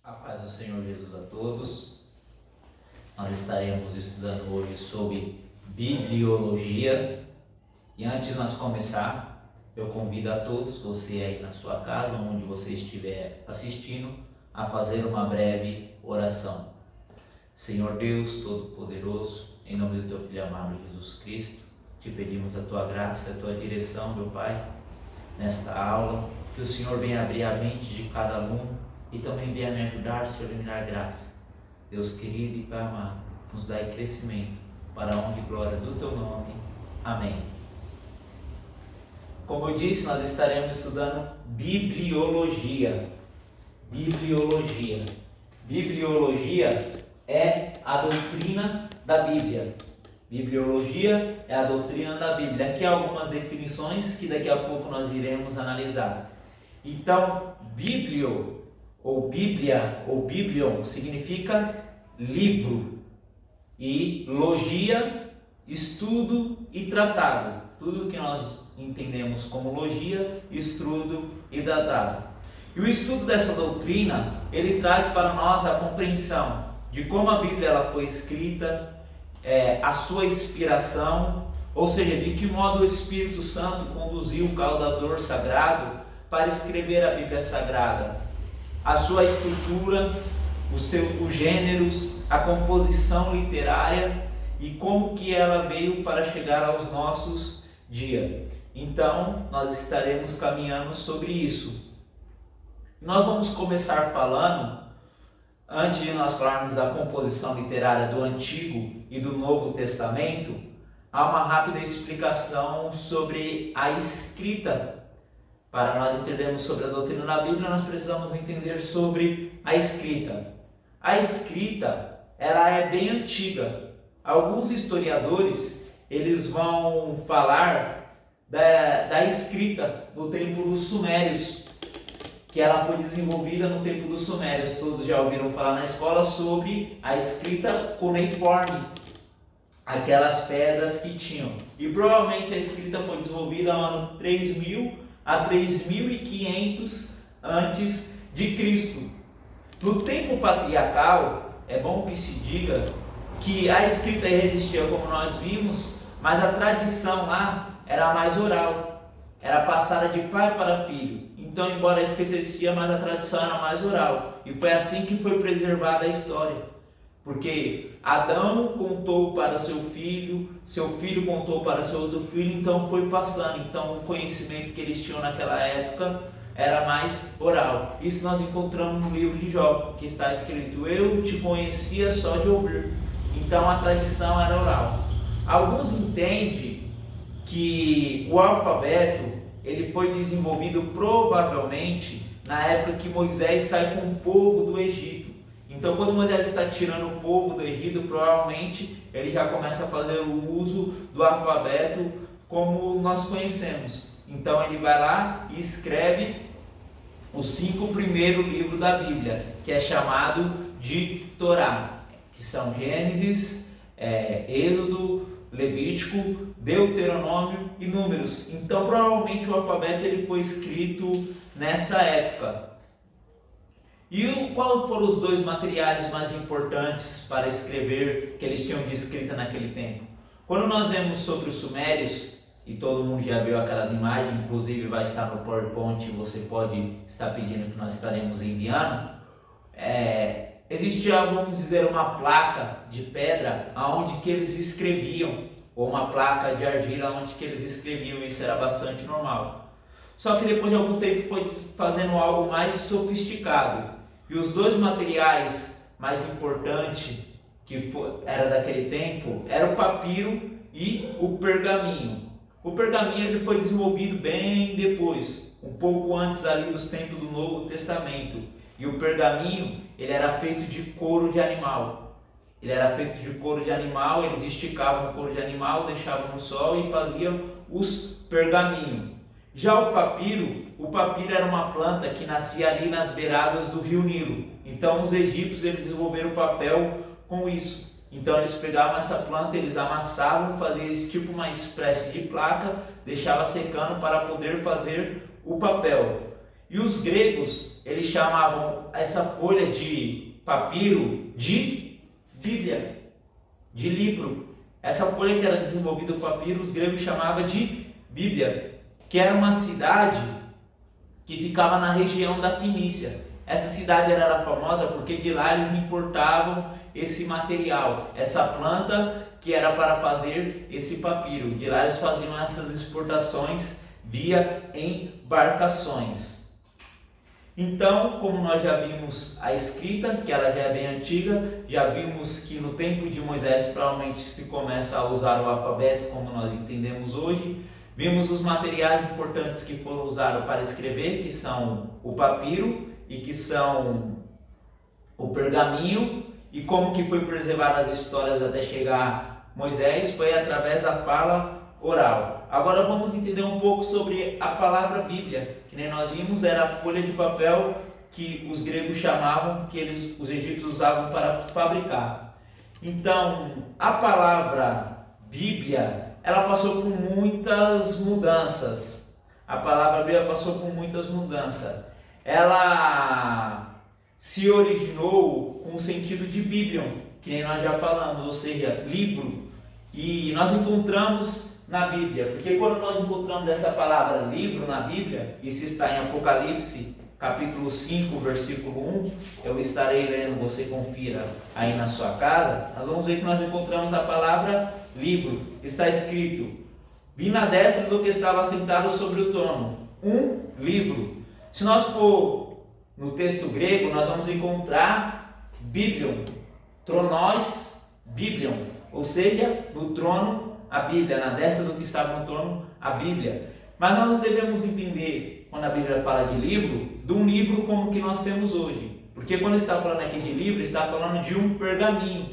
A paz do Senhor Jesus a todos. Nós estaremos estudando hoje sobre bibliologia. E antes de nós começar, eu convido a todos, você aí na sua casa, onde você estiver assistindo, a fazer uma breve oração. Senhor Deus Todo-Poderoso, em nome do Teu Filho amado Jesus Cristo, te pedimos a Tua graça e a Tua direção, meu Pai, nesta aula, que o Senhor venha abrir a mente de cada aluno e também venha me ajudar, Senhor, a me dar graça. Deus querido e Pai amado, nos dai crescimento para a honra e glória do Teu nome. Amém. Como eu disse, nós estaremos estudando bibliologia. Bibliologia é a doutrina da Bíblia. Bibliologia é a doutrina da Bíblia. Aqui há algumas definições que daqui a pouco nós iremos analisar. Então, biblio ou Bíblia ou Biblion significa livro, e logia, estudo e tratado. Tudo que nós entendemos como logia, estudo e tratado. E o estudo dessa doutrina, ele traz para nós a compreensão de como a Bíblia ela foi escrita, a sua inspiração, ou seja, de que modo o Espírito Santo conduziu o caudador sagrado para escrever a Bíblia Sagrada, a sua estrutura, os gêneros, a composição literária e como que ela veio para chegar aos nossos dias. Então, nós estaremos caminhando sobre isso. Nós vamos começar falando, antes de nós falarmos da composição literária do Antigo e do Novo Testamento, há uma rápida explicação sobre a escrita. Para nós entendermos sobre a doutrina da Bíblia, nós precisamos entender sobre a escrita. A escrita, ela é bem antiga. Alguns historiadores, eles vão falar da escrita do tempo dos Sumérios, que ela foi desenvolvida no tempo dos Sumérios. Todos já ouviram falar na escola sobre a escrita cuneiforme, aquelas pedras que tinham. E provavelmente a escrita foi desenvolvida no ano 3000 a 3500 antes de Cristo. No tempo patriarcal, é bom que se diga que a escrita existia, como nós vimos, mas a tradição lá era mais oral, era passada de pai para filho. Então, embora a escrita existia, mas a tradição era mais oral. E foi assim que foi preservada a história. Porque Adão contou para seu filho contou para seu outro filho, então foi passando. Então, o conhecimento que eles tinham naquela época era mais oral. Isso nós encontramos no livro de Jó, que está escrito: eu te conhecia só de ouvir. Então, a tradição era oral. Alguns entendem que o alfabeto ele foi desenvolvido provavelmente na época que Moisés sai com o povo do Egito. Então, quando Moisés está tirando o povo do Egito, provavelmente ele já começa a fazer o uso do alfabeto como nós conhecemos. Então, ele vai lá e escreve os 5 primeiros livros da Bíblia, que é chamado de Torá, que são Gênesis, Êxodo, Levítico, Deuteronômio e Números. Então, provavelmente o alfabeto ele foi escrito nessa época. E quais foram os 2 materiais mais importantes para escrever, que eles tinham de escrita naquele tempo? Quando nós vemos sobre os Sumérios, e todo mundo já viu aquelas imagens, inclusive vai estar no PowerPoint, você pode estar pedindo que nós estaremos enviando, existia, vamos dizer, uma placa de pedra onde que eles escreviam, ou uma placa de argila onde que eles escreviam, isso era bastante normal. Só que depois de algum tempo foi fazendo algo mais sofisticado. E os 2 materiais mais importantes era daquele tempo era o papiro e o pergaminho. O pergaminho ele foi desenvolvido bem depois, um pouco antes ali dos tempos do Novo Testamento. E o pergaminho ele era feito de couro de animal. Eles esticavam o couro de animal, deixavam no sol e faziam os pergaminhos. Já o papiro era uma planta que nascia ali nas beiradas do rio Nilo. Então os egípcios eles desenvolveram papel com isso. Então eles pegavam essa planta, eles amassavam, faziam tipo uma espécie de placa, deixava secando para poder fazer o papel. E os gregos, eles chamavam essa folha de papiro de Bíblia, de livro. Essa folha que era desenvolvida o papiro, os gregos chamavam de Bíblia, que era uma cidade que ficava na região da Fenícia. Essa cidade era famosa porque de lá eles importavam esse material, essa planta que era para fazer esse papiro. De lá eles faziam essas exportações via embarcações. Então, como nós já vimos a escrita, que ela já é bem antiga, já vimos que no tempo de Moisés provavelmente se começa a usar o alfabeto como nós entendemos hoje. Vimos os materiais importantes que foram usados para escrever, que são o papiro e que são o pergaminho, e como que foi preservado as histórias até chegar Moisés, foi através da fala oral. Agora vamos entender um pouco sobre a palavra Bíblia, que nem nós vimos, era a folha de papel que os gregos chamavam, que os egípcios usavam para fabricar. Então, a palavra Bíblia, ela passou por muitas mudanças. A palavra Bíblia passou por muitas mudanças. Ela se originou com o sentido de Bíblia, que nem nós já falamos, ou seja, livro. E nós encontramos na Bíblia, porque quando nós encontramos essa palavra livro na Bíblia, isso está em Apocalipse, capítulo 5, versículo 1, eu estarei lendo, você confira aí na sua casa, nós vamos ver que nós encontramos a palavra livro. Está escrito: vi na destra do que estava sentado sobre o trono um livro. Se nós for no texto grego, nós vamos encontrar Biblion, tronós, Biblion, ou seja, no trono a Bíblia, na destra do que estava no trono a Bíblia. Mas nós não devemos entender, quando a Bíblia fala de livro, de um livro como que nós temos hoje. Porque quando está falando aqui de livro, está falando de um pergaminho.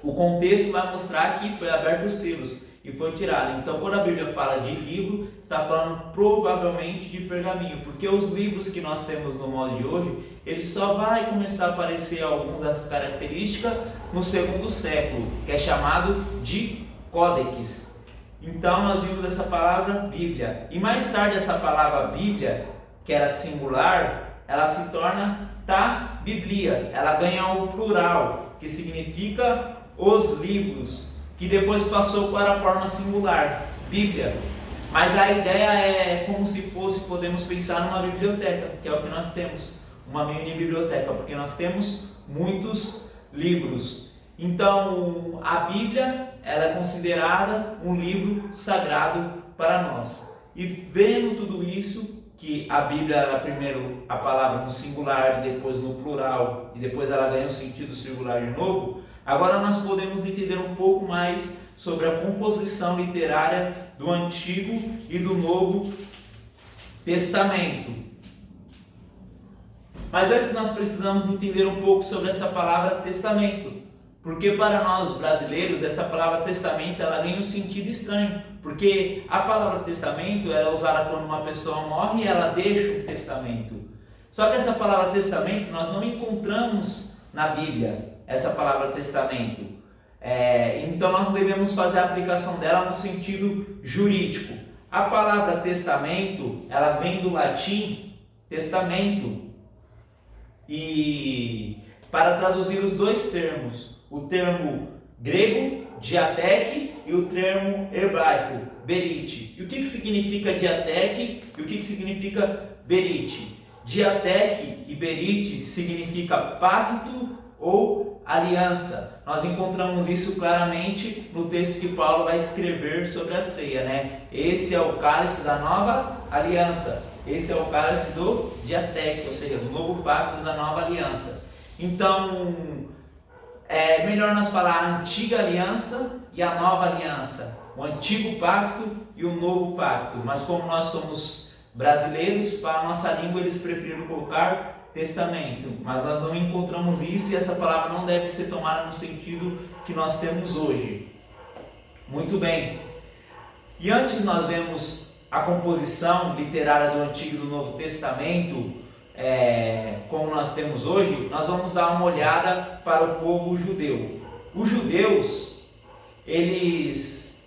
O contexto vai mostrar que foi aberto os selos e foi tirado. Então, quando a Bíblia fala de livro, está falando provavelmente de pergaminho, porque os livros que nós temos no modo de hoje, ele só vai começar a aparecer algumas das características no segundo século, que é chamado de códex. Então, nós vimos essa palavra Bíblia. E mais tarde, essa palavra Bíblia, que era singular, ela se torna Biblia. Ela ganha um plural, que significa os livros, que depois passou para a forma singular, Bíblia. Mas a ideia é como se fosse, podemos pensar numa biblioteca, que é o que nós temos, uma mini biblioteca, porque nós temos muitos livros. Então, a Bíblia, ela é considerada um livro sagrado para nós. E vendo tudo isso, que a Bíblia era primeiro a palavra no singular, depois no plural, e depois ela ganha um sentido singular de novo, agora nós podemos entender um pouco mais sobre a composição literária do Antigo e do Novo Testamento. Mas antes nós precisamos entender um pouco sobre essa palavra testamento. Porque para nós brasileiros, essa palavra testamento, ela ganha um sentido estranho. Porque a palavra testamento ela é usada quando uma pessoa morre e ela deixa um testamento. Só que essa palavra testamento nós não encontramos na Bíblia, essa palavra testamento. Então nós devemos fazer a aplicação dela no sentido jurídico. A palavra testamento, ela vem do latim testamento. E para traduzir os dois termos, o termo grego, diateque, e o termo hebraico, berite. E o que significa diateque e o que significa berite? Diateque e berite significa pacto ou aliança. Nós encontramos isso claramente no texto que Paulo vai escrever sobre a ceia, né? Esse é o cálice da nova aliança. Esse é o cálice do diateque, ou seja, do novo pacto da nova aliança. Então, é melhor nós falar a antiga aliança e a nova aliança, o antigo pacto e o novo pacto. Mas como nós somos brasileiros, para a nossa língua eles preferiram colocar testamento. Mas nós não encontramos isso e essa palavra não deve ser tomada no sentido que nós temos hoje. Muito bem. E antes nós vemos a composição literária do Antigo e do Novo Testamento, como nós temos hoje, nós vamos dar uma olhada para o povo judeu. Os judeus, eles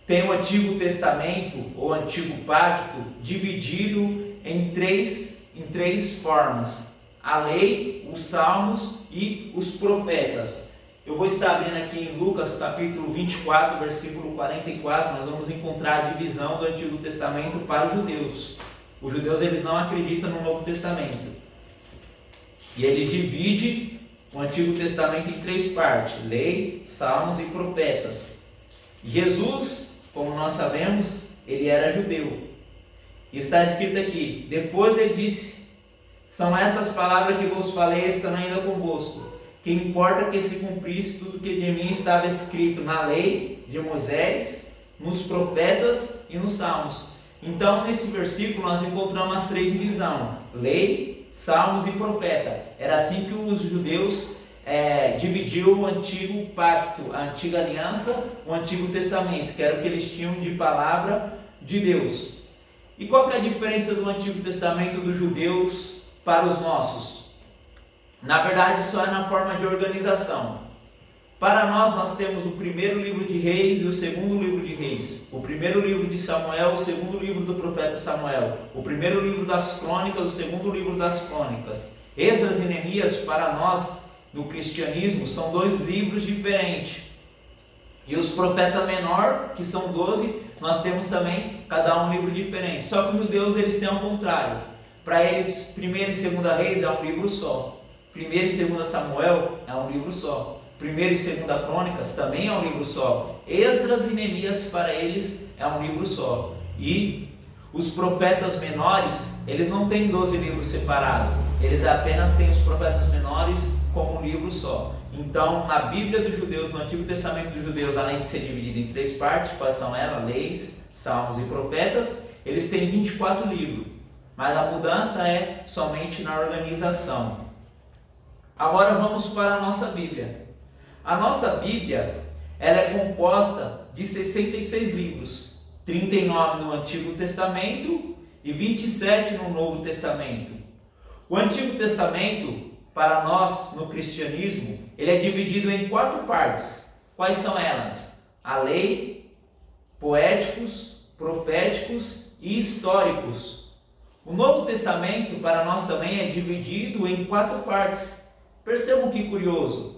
têm o Antigo Testamento, ou Antigo Pacto, dividido em três formas: a lei, os salmos e os profetas. Eu vou estar abrindo aqui em Lucas capítulo 24, versículo 44, nós vamos encontrar a divisão do Antigo Testamento para os judeus. Os judeus, eles não acreditam no Novo Testamento. E eles dividem o Antigo Testamento em três partes: lei, salmos e profetas. Jesus, como nós sabemos, ele era judeu. Está escrito aqui: depois ele disse: são estas palavras que vos falei, estando ainda convosco, que importa que se cumprisse tudo que de mim estava escrito na lei de Moisés, nos profetas e nos salmos. Então, nesse versículo, nós encontramos as três divisões: lei, salmos e profeta. Era assim que os judeus dividiam o antigo pacto, a antiga aliança, o Antigo Testamento, que era o que eles tinham de palavra de Deus. E qual que é a diferença do Antigo Testamento dos judeus para os nossos? Na verdade, só é na forma de organização. Para nós temos o primeiro livro de Reis e o segundo livro de Reis, o primeiro livro de Samuel, o segundo livro do profeta Samuel, o primeiro livro das crônicas, o segundo livro das crônicas. Esdras e Neemias, para nós, no cristianismo, são dois livros diferentes. E os profetas menor, que são 12, nós temos também cada um livro diferente. Só que os judeus, eles têm ao contrário. Para eles, 1 e 2 Reis é um livro só. 1 e 2 Samuel é um livro só. 1 e 2 Crônicas também é um livro só. Esdras e Neemias, para eles, é um livro só. E os profetas menores, eles não têm 12 livros separados. Eles apenas têm os profetas menores como um livro só. Então, na Bíblia dos judeus, no Antigo Testamento dos judeus, além de ser dividido em três partes, quais são elas? Leis, salmos e profetas, eles têm 24 livros. Mas a mudança é somente na organização. Agora vamos para a nossa Bíblia. A nossa Bíblia, ela é composta de 66 livros, 39 no Antigo Testamento e 27 no Novo Testamento. O Antigo Testamento, para nós, no cristianismo, ele é dividido em 4 partes. Quais são elas? A lei, poéticos, proféticos e históricos. O Novo Testamento, para nós também, é dividido em 4 partes. Percebam que curioso.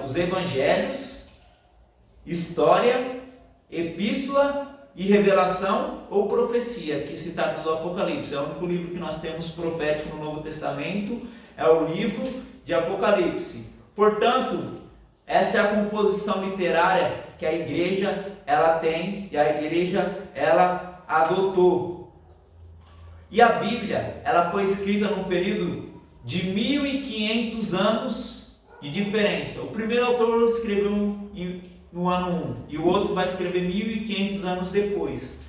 Os evangelhos, história, epístola e revelação ou profecia, que se trata do Apocalipse. É o único livro que nós temos profético no Novo Testamento, é o livro de Apocalipse. Portanto, essa é a composição literária que a igreja ela tem e a igreja ela adotou. E a Bíblia, ela foi escrita num período de 1500 anos de diferença. O primeiro autor escreveu no ano 1 e o outro vai escrever 1500 anos depois.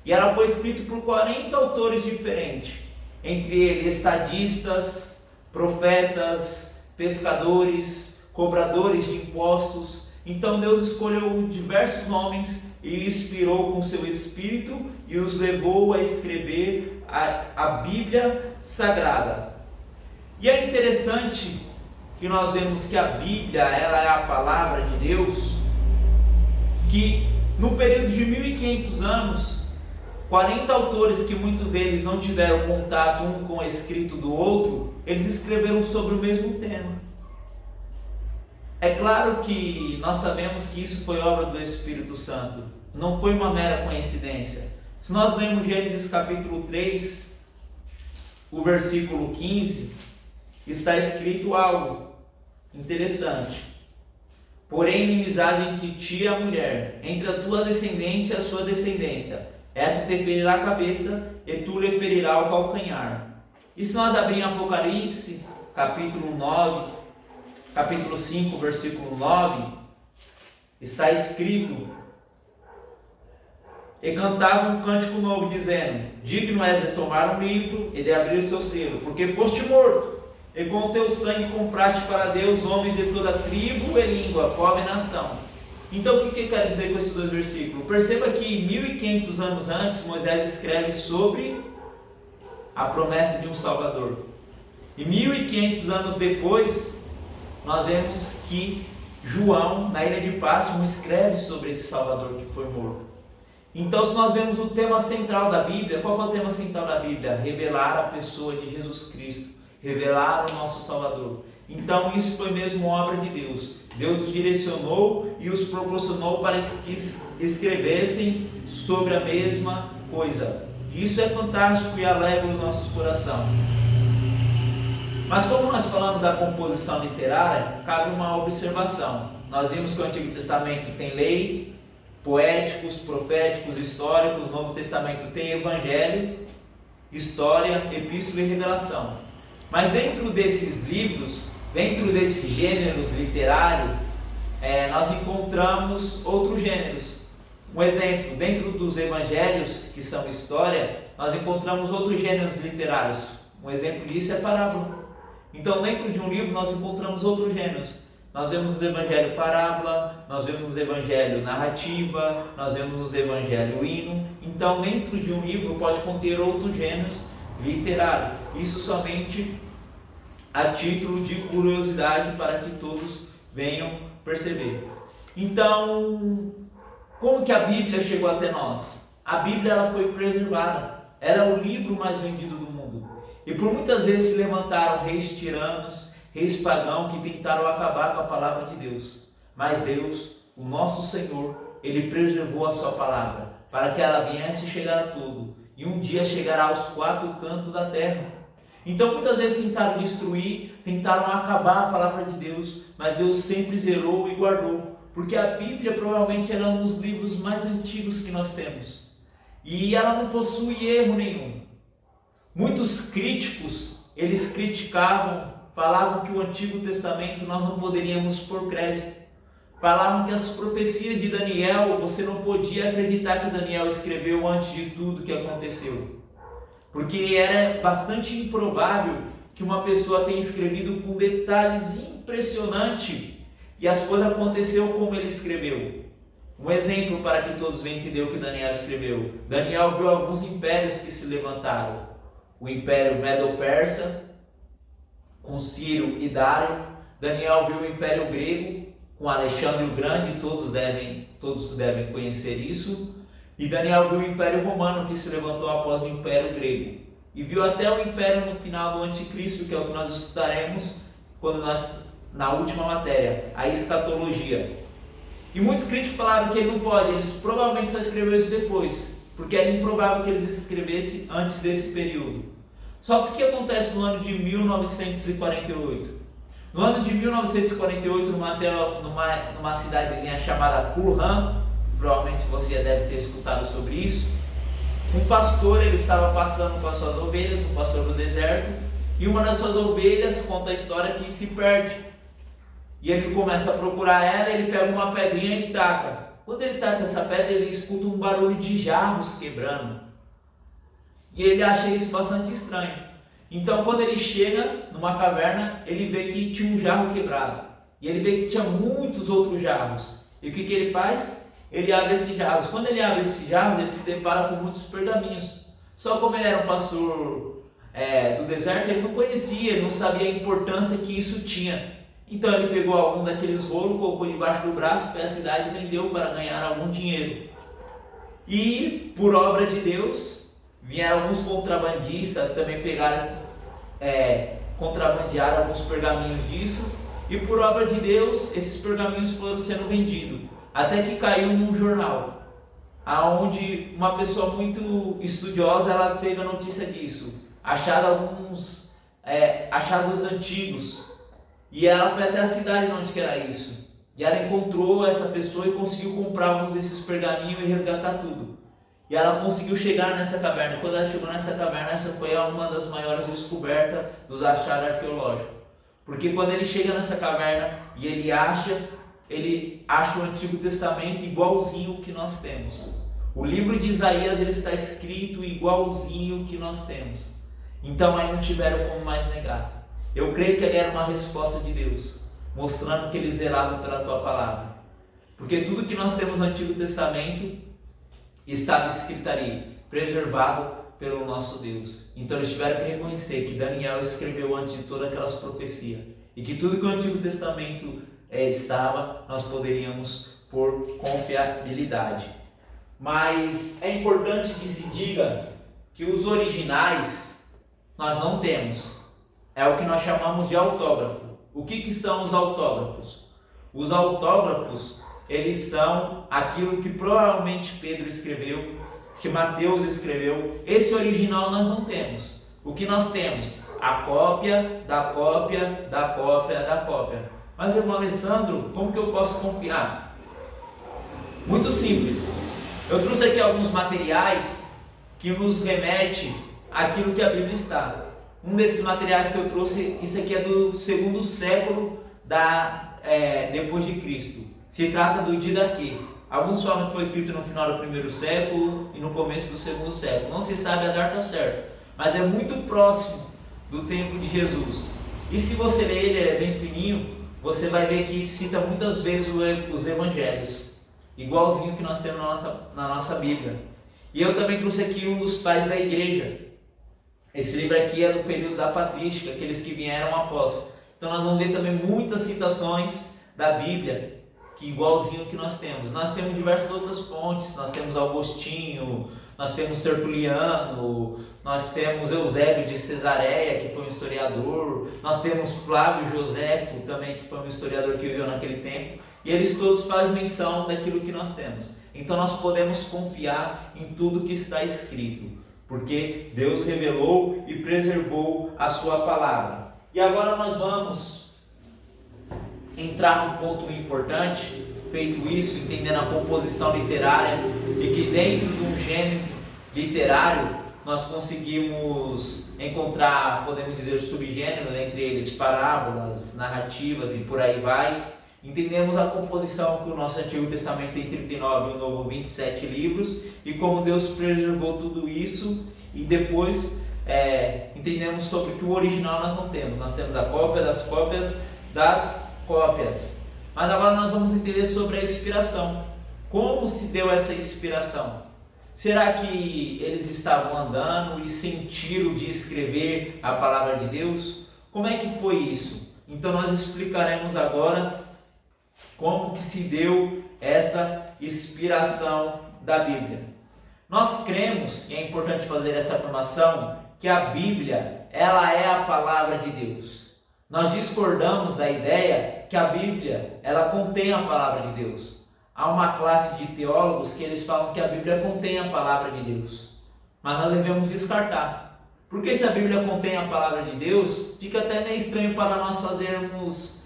E ela foi escrita por 40 autores diferentes, entre eles estadistas, profetas, pescadores, cobradores de impostos. Então Deus escolheu diversos homens e inspirou com seu espírito e os levou a escrever a Bíblia Sagrada. E é interessante que nós vemos que a Bíblia ela é a palavra de Deus, que no período de 1500 anos, 40 autores, que muitos deles não tiveram contato um com o escrito do outro, eles escreveram sobre o mesmo tema. É claro que nós sabemos que isso foi obra do Espírito Santo, não foi uma mera coincidência. Se nós lemos Gênesis capítulo 3, o versículo 15, está escrito algo interessante. Porém, inimizade entre ti e a mulher, entre a tua descendente e a sua descendência. Essa te ferirá a cabeça e tu lhe ferirá o calcanhar. E se nós abrirmos Apocalipse, capítulo 9, capítulo 5, versículo 9, está escrito: e cantava um cântico novo, dizendo: digno és de tomar um livro e de abrir o seu selo, porque foste morto, e com o teu sangue compraste para Deus homens de toda tribo e língua, povo e nação. Então o que quer dizer com esses dois versículos? Perceba que 1500 anos antes Moisés escreve sobre a promessa de um Salvador, e 1500 anos depois nós vemos que João, na ilha de Pásmos, escreve sobre esse Salvador que foi morto. Então, se nós vemos o tema central da Bíblia, qual é o tema central da Bíblia? Revelar a pessoa de Jesus Cristo, revelar o nosso Salvador. Então, isso foi mesmo obra de Deus. Deus os direcionou e os proporcionou para que escrevessem sobre a mesma coisa. Isso é fantástico e alegra os nossos corações. Mas como nós falamos da composição literária, cabe uma observação. Nós vimos que o Antigo Testamento tem lei, poéticos, proféticos, históricos. O Novo Testamento tem evangelho, história, epístola e revelação. Mas dentro desses livros, dentro desses gêneros literários, nós encontramos outros gêneros. Um exemplo, dentro dos evangelhos, que são história, nós encontramos outros gêneros literários. Um exemplo disso é parábola. Então, dentro de um livro, nós encontramos outros gêneros. Nós vemos no evangelho parábola, nós vemos no evangelho narrativa, nós vemos no evangelho hino. Então, dentro de um livro pode conter outros gêneros literários. Isso somente a título de curiosidade para que todos venham perceber. Então, como que a Bíblia chegou até nós? A Bíblia ela foi preservada. Ela é o livro mais vendido do mundo. E por muitas vezes se levantaram reis tiranos, reis pagãos que tentaram acabar com a palavra de Deus. Mas Deus, o nosso Senhor, Ele preservou a sua palavra para que ela viesse chegar a tudo. E um dia chegará aos quatro cantos da terra. Então muitas vezes tentaram destruir, tentaram acabar a palavra de Deus, mas Deus sempre zerou e guardou. Porque a Bíblia provavelmente é um dos livros mais antigos que nós temos. E ela não possui erro nenhum. Muitos críticos, eles criticavam, falavam que o Antigo Testamento nós não poderíamos pôr crédito. Falavam que as profecias de Daniel, você não podia acreditar que Daniel escreveu antes de tudo que aconteceu. Porque era bastante improvável que uma pessoa tenha escrevido com detalhes impressionantes e as coisas aconteceram como ele escreveu. Um exemplo para que todos venham entender o que Daniel escreveu. Daniel viu alguns impérios que se levantaram. O Império Medo-Persa, com Ciro e Dário. Daniel viu o Império Grego, com Alexandre o Grande, todos devem conhecer isso. E Daniel viu o Império Romano, que se levantou após o Império Grego. E viu até o Império no final do Anticristo, que é o que nós estudaremos na última matéria, a escatologia. E muitos críticos falaram que ele não pode, eles provavelmente só escreveu isso depois, porque era improvável que eles escrevessem antes desse período. Só que o que acontece no ano de 1948? No ano de 1948, numa cidadezinha chamada Qumran, provavelmente você já deve ter escutado sobre isso, um pastor ele estava passando com as suas ovelhas, um pastor do deserto, e uma das suas ovelhas conta a história que se perde. E ele começa a procurar ela, ele pega uma pedrinha e taca. Quando ele taca essa pedra, ele escuta um barulho de jarros quebrando. E ele acha isso bastante estranho. Então, quando ele chega numa caverna, ele vê que tinha um jarro quebrado. E ele vê que tinha muitos outros jarros. E o que ele faz? Ele abre esses jarros. Quando ele abre esses jarros, ele se depara com muitos pergaminhos. Só como ele era um pastor do deserto, ele não conhecia, ele não sabia a importância que isso tinha. Então ele pegou algum daqueles rolos, colocou debaixo do braço, foi à cidade e vendeu para ganhar algum dinheiro. E por obra de Deus, vieram alguns contrabandistas, também pegaram, contrabandearam alguns pergaminhos disso. E por obra de Deus, esses pergaminhos foram sendo vendidos. Até que caiu num jornal, aonde uma pessoa muito estudiosa, ela teve a notícia disso. Acharam alguns achados antigos. E ela foi até a cidade onde que era isso. E ela encontrou essa pessoa e conseguiu comprar alguns desses pergaminhos e resgatar tudo. E ela conseguiu chegar nessa caverna. Quando ela chegou nessa caverna, essa foi uma das maiores descobertas dos achados arqueológicos. Porque quando ele chega nessa caverna e ele acha o Antigo Testamento igualzinho o que nós temos. O livro de Isaías ele está escrito igualzinho o que nós temos. Então aí não tiveram como mais negar. Eu creio que ali era uma resposta de Deus, mostrando que Ele zelava pela Tua palavra. Porque tudo que nós temos no Antigo Testamento estava escrito ali, preservado pelo nosso Deus. Então eles tiveram que reconhecer que Daniel escreveu antes de todas aquelas profecias. E que tudo que o Antigo Testamento estava, nós poderíamos por confiabilidade. mas é importante que se diga que os originais nós não temos. É o que nós chamamos de autógrafo. O que são os autógrafos? Os autógrafos, eles são aquilo que provavelmente Pedro escreveu, que Mateus escreveu. Esse original nós não temos. O que nós temos? A cópia da cópia da cópia da cópia. Mas, irmão Alessandro, como que eu posso confiar? Muito simples. Eu trouxe aqui alguns materiais que nos remete àquilo que a Bíblia está. Um desses materiais que eu trouxe, isso aqui é do segundo século depois de Cristo. Se trata do Didaquê. Alguns falam que foi escrito no final do primeiro século e no começo do segundo século. Não se sabe a data certa, mas é muito próximo do tempo de Jesus. E se você ler ele é bem fininho, você vai ver que cita muitas vezes os evangelhos, igualzinho que nós temos na nossa Bíblia. E eu também trouxe aqui um dos pais da igreja. Esse livro aqui é do período da patrística, aqueles que vieram após. Então nós vamos ver também muitas citações da Bíblia, que igualzinho que nós temos. Nós temos diversas outras fontes, nós temos Agostinho, nós temos Tertuliano, nós temos Eusébio de Cesareia, que foi um historiador, nós temos Flávio Joséfo também, que foi um historiador que viveu naquele tempo, e eles todos fazem menção daquilo que nós temos. Então nós podemos confiar em tudo que está escrito, porque Deus revelou e preservou a sua palavra. E agora nós vamos entrar num ponto importante. Feito isso, entendendo a composição literária, e que dentro de um gênero literário nós conseguimos encontrar, podemos dizer, subgêneros, entre eles parábolas, narrativas e por aí vai. Entendemos a composição que o nosso Antigo Testamento tem 39 e o Novo 27 livros, e como Deus preservou tudo isso. E depois entendemos sobre que o original nós não temos. Nós temos a cópia das cópias das cópias. Mas agora nós vamos entender sobre a inspiração. Como se deu essa inspiração? Será que eles estavam andando e sentiram de escrever a palavra de Deus? Como é que foi isso? Então nós explicaremos agora como que se deu essa inspiração da Bíblia. Nós cremos, e é importante fazer essa afirmação, que a Bíblia, ela é a palavra de Deus. Nós discordamos da ideia que a Bíblia, ela contém a palavra de Deus. Há uma classe de teólogos que eles falam que a Bíblia contém a palavra de Deus. Mas nós devemos descartar. Porque se a Bíblia contém a palavra de Deus, fica até meio estranho para nós fazermos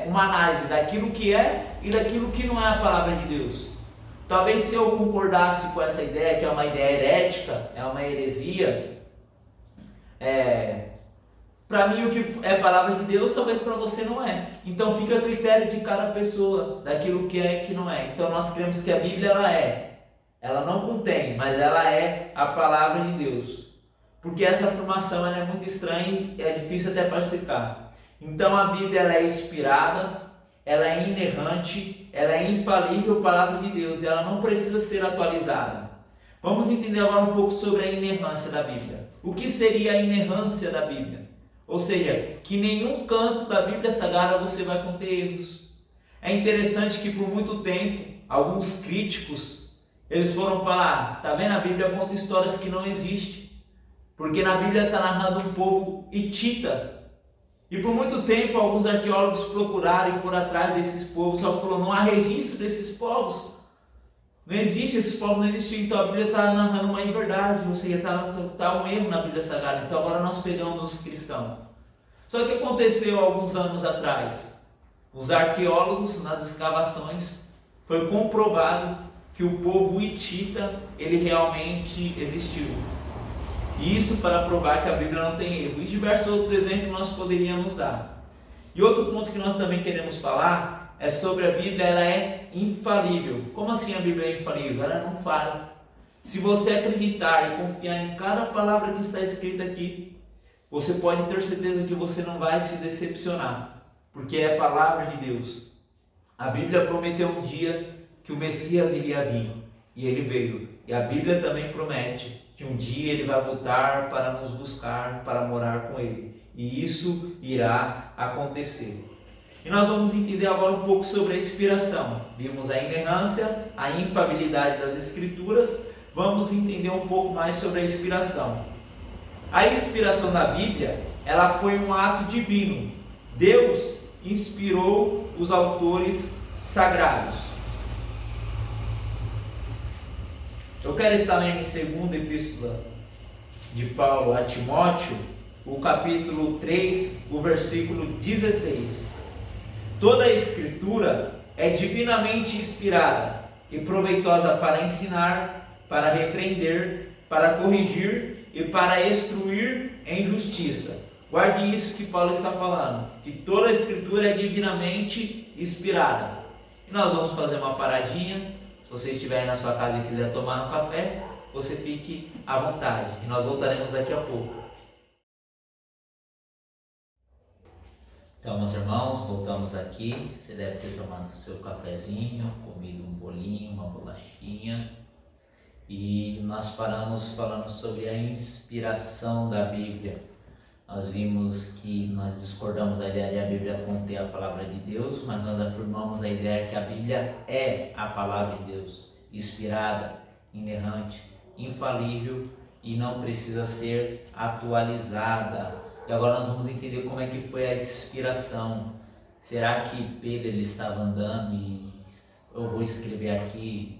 uma análise daquilo que é e daquilo que não é a palavra de Deus. Talvez se eu concordasse com essa ideia, que é uma ideia herética, é uma heresia, para mim o que é palavra de Deus, talvez para você não é. Então fica a critério de cada pessoa, daquilo que é e que não é. Então nós cremos que a Bíblia ela não contém, mas ela é a palavra de Deus. Porque essa afirmação ela é muito estranha e é difícil até para explicar. Então a Bíblia ela é inspirada, ela é inerrante, ela é infalível palavra de Deus e ela não precisa ser atualizada. Vamos entender agora um pouco sobre a inerrância da Bíblia. O que seria a inerrância da Bíblia? Ou seja, que nenhum canto da Bíblia Sagrada você vai conter erros. É interessante que por muito tempo, alguns críticos, eles foram falar, tá vendo, a Bíblia conta histórias que não existem. Porque na Bíblia está narrando um povo hitita. E por muito tempo, alguns arqueólogos procuraram e foram atrás desses povos, só que falou, não há registro desses povos. Não existe, esses povos não existiam, então a Bíblia está narrando uma inverdade, ou seja, está um erro na Bíblia Sagrada. Então agora nós pegamos os cristãos. Só que aconteceu alguns anos atrás, os arqueólogos nas escavações, foi comprovado que o povo hitita, ele realmente existiu. Isso para provar que a Bíblia não tem erro. E diversos outros exemplos nós poderíamos dar. E outro ponto que nós também queremos falar é sobre a Bíblia, ela é infalível. Como assim a Bíblia é infalível? Ela não falha. Se você acreditar e confiar em cada palavra que está escrita aqui, você pode ter certeza que você não vai se decepcionar, porque é a palavra de Deus. A Bíblia prometeu um dia que o Messias iria vir, e ele veio. E a Bíblia também promete que um dia ele vai voltar para nos buscar, para morar com ele. E isso irá acontecer. E nós vamos entender agora um pouco sobre a inspiração. Vimos a inerrância, a infalibilidade das Escrituras. Vamos entender um pouco mais sobre a inspiração. A inspiração da Bíblia, ela foi um ato divino. Deus inspirou os autores sagrados. Eu quero estar lendo em 2ª Epístola de Paulo a Timóteo, o capítulo 3, o versículo 16. Toda a Escritura é divinamente inspirada e proveitosa para ensinar, para repreender, para corrigir e para instruir em justiça. Guarde isso que Paulo está falando, que toda a Escritura é divinamente inspirada. E nós vamos fazer uma paradinha. Se você estiver aí na sua casa e quiser tomar um café, você fique à vontade. E nós voltaremos daqui a pouco. Então, meus irmãos, voltamos aqui. Você deve ter tomado seu cafezinho, comido um bolinho, uma bolachinha. E nós paramos falando sobre a inspiração da Bíblia. Nós vimos que nós discordamos da ideia de a Bíblia conter a palavra de Deus, mas nós afirmamos a ideia que a Bíblia é a palavra de Deus, inspirada, inerrante, infalível e não precisa ser atualizada. E agora nós vamos entender como é que foi a inspiração. Será que Pedro ele estava andando e eu vou escrever aqui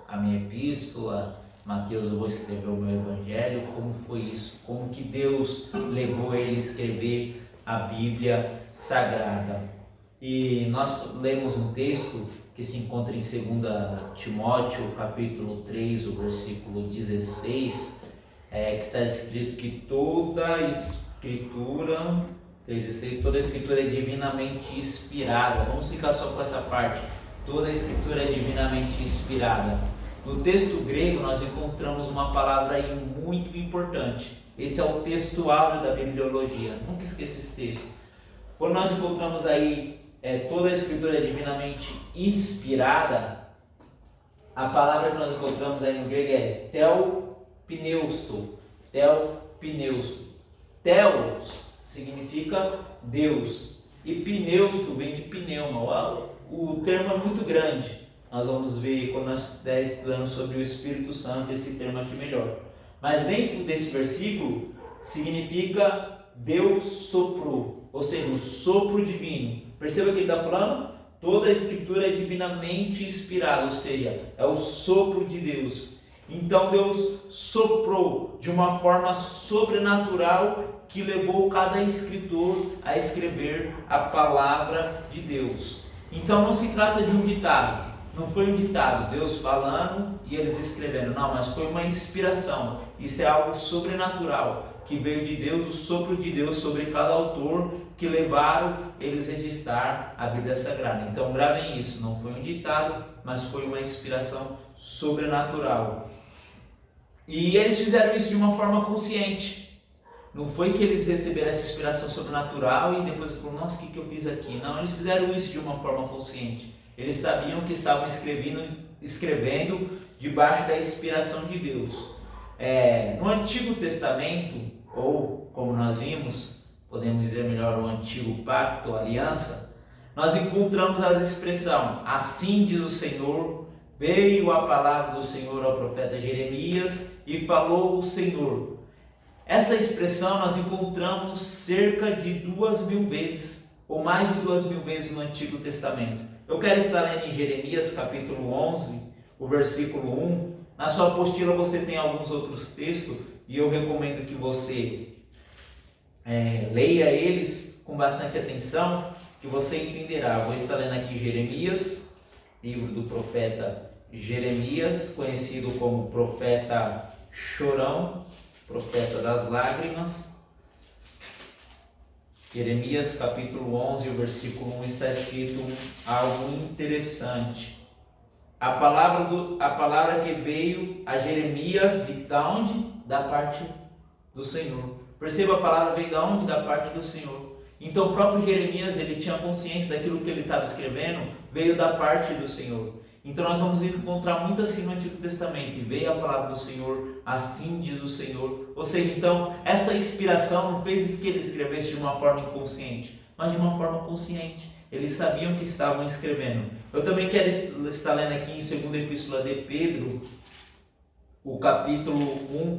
a minha epístola, Mateus eu vou escrever o meu evangelho? Como foi isso? Como que Deus levou ele a escrever a Bíblia Sagrada? E nós lemos um texto que se encontra em 2 Timóteo, capítulo 3, o versículo 16, que está escrito que toda Escritura, 3:16, toda a Escritura é divinamente inspirada. Vamos ficar só com essa parte. Toda a Escritura é divinamente inspirada. No texto grego nós encontramos uma palavra aí muito importante. Esse é o texto áureo da bibliologia. Nunca esqueça esse texto. Quando nós encontramos aí toda a Escritura é divinamente inspirada, a palavra que nós encontramos aí no grego é theopneusto. Theopneusto. Theos significa Deus e pneusto vem de pneuma. O termo é muito grande. Nós vamos ver quando nós estivermos estudando sobre o Espírito Santo esse termo aqui melhor. Mas dentro desse versículo significa Deus soprou, ou seja, o sopro divino. Perceba que ele está falando? Toda a Escritura é divinamente inspirada, ou seja, é o sopro de Deus. Então Deus soprou de uma forma sobrenatural que levou cada escritor a escrever a palavra de Deus. Então não se trata de um ditado. Não foi um ditado, Deus falando e eles escrevendo, não, mas foi uma inspiração. Isso é algo sobrenatural, que veio de Deus, o sopro de Deus sobre cada autor, que levaram eles a registrar a Bíblia Sagrada. Então gravem isso, não foi um ditado, mas foi uma inspiração sobrenatural. E eles fizeram isso de uma forma consciente. Não foi que eles receberam essa inspiração sobrenatural e depois falaram, nossa, o que eu fiz aqui? Não, eles fizeram isso de uma forma consciente. Eles sabiam que estavam escrevendo debaixo da inspiração de Deus. No Antigo Testamento, ou como nós vimos, podemos dizer melhor o Antigo Pacto, Aliança, nós encontramos a expressão, assim diz o Senhor, veio a palavra do Senhor ao profeta Jeremias e falou o Senhor. Essa expressão nós encontramos cerca de 2.000 vezes, ou mais de 2.000 vezes no Antigo Testamento. Eu quero estar lendo em Jeremias capítulo 11, o versículo 1. Na sua apostila você tem alguns outros textos e eu recomendo que você leia eles com bastante atenção, que você entenderá. Eu vou estar lendo aqui Jeremias, livro do profeta Jeremias, conhecido como profeta chorão, profeta das lágrimas. Jeremias capítulo 11, o versículo 1 está escrito algo interessante. A palavra que veio a Jeremias da onde? Da parte do Senhor. Perceba, a palavra veio da onde? Da parte do Senhor. Então o próprio Jeremias, ele tinha consciência daquilo que ele estava escrevendo, veio da parte do Senhor. Então nós vamos encontrar muito assim no Antigo Testamento. E veio a palavra do Senhor, assim diz o Senhor. Ou seja, então essa inspiração não fez que ele escrevesse de uma forma inconsciente, mas de uma forma consciente. eles sabiam o que estavam escrevendo. Eu também quero estar lendo aqui em 2ª Epístola de Pedro, o capítulo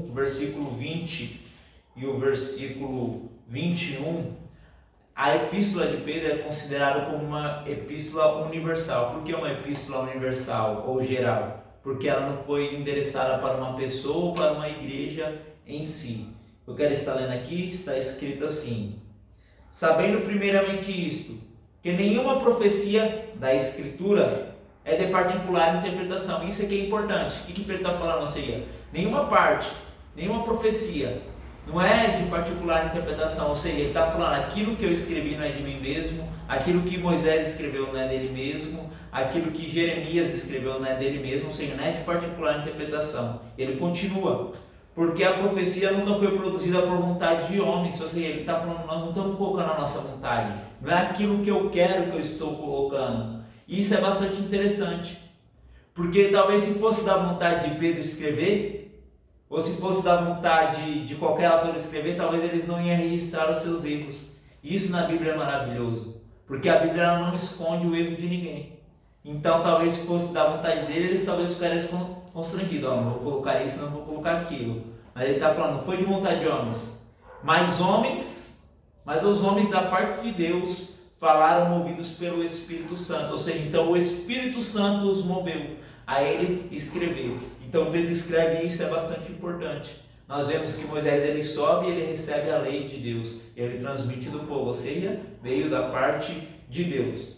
1, versículo 20 e o versículo 21. A Epístola de Pedro é considerada como uma epístola universal. Por que uma epístola universal ou geral? Porque ela não foi endereçada para uma pessoa ou para uma igreja em si. Eu quero estar lendo aqui, está escrito assim: sabendo primeiramente isto, que nenhuma profecia da Escritura é de particular interpretação. Isso aqui é importante. O que Pedro está falando? Ou seja, nenhuma parte, nenhuma profecia não é de particular interpretação. Ou seja, ele está falando, aquilo que eu escrevi não é de mim mesmo, aquilo que Moisés escreveu não é dele mesmo, aquilo que Jeremias escreveu não é dele mesmo, ou seja, não é de particular interpretação. Ele continua, porque a profecia nunca foi produzida por vontade de homens. Ou seja, ele está falando, nós não estamos colocando a nossa vontade, não é aquilo que eu quero que eu estou colocando. E isso é bastante interessante, porque talvez se fosse da vontade de Pedro escrever, ou se fosse da vontade de qualquer autor escrever, talvez eles não iam registrar os seus erros. Isso na Bíblia é maravilhoso, porque a Bíblia não esconde o erro de ninguém. Então talvez se fosse da vontade dele, eles talvez ficariam constrangidos. Não vou colocar isso, não vou colocar aquilo. Mas ele está falando, não foi de vontade de homens, mas os homens da parte de Deus falaram movidos pelo Espírito Santo. Ou seja, então o Espírito Santo os moveu a ele escrever. Então Pedro escreve, e isso é bastante importante. Nós vemos que Moisés ele sobe e ele recebe a lei de Deus, ele transmite do povo, ou seja, veio da parte de Deus.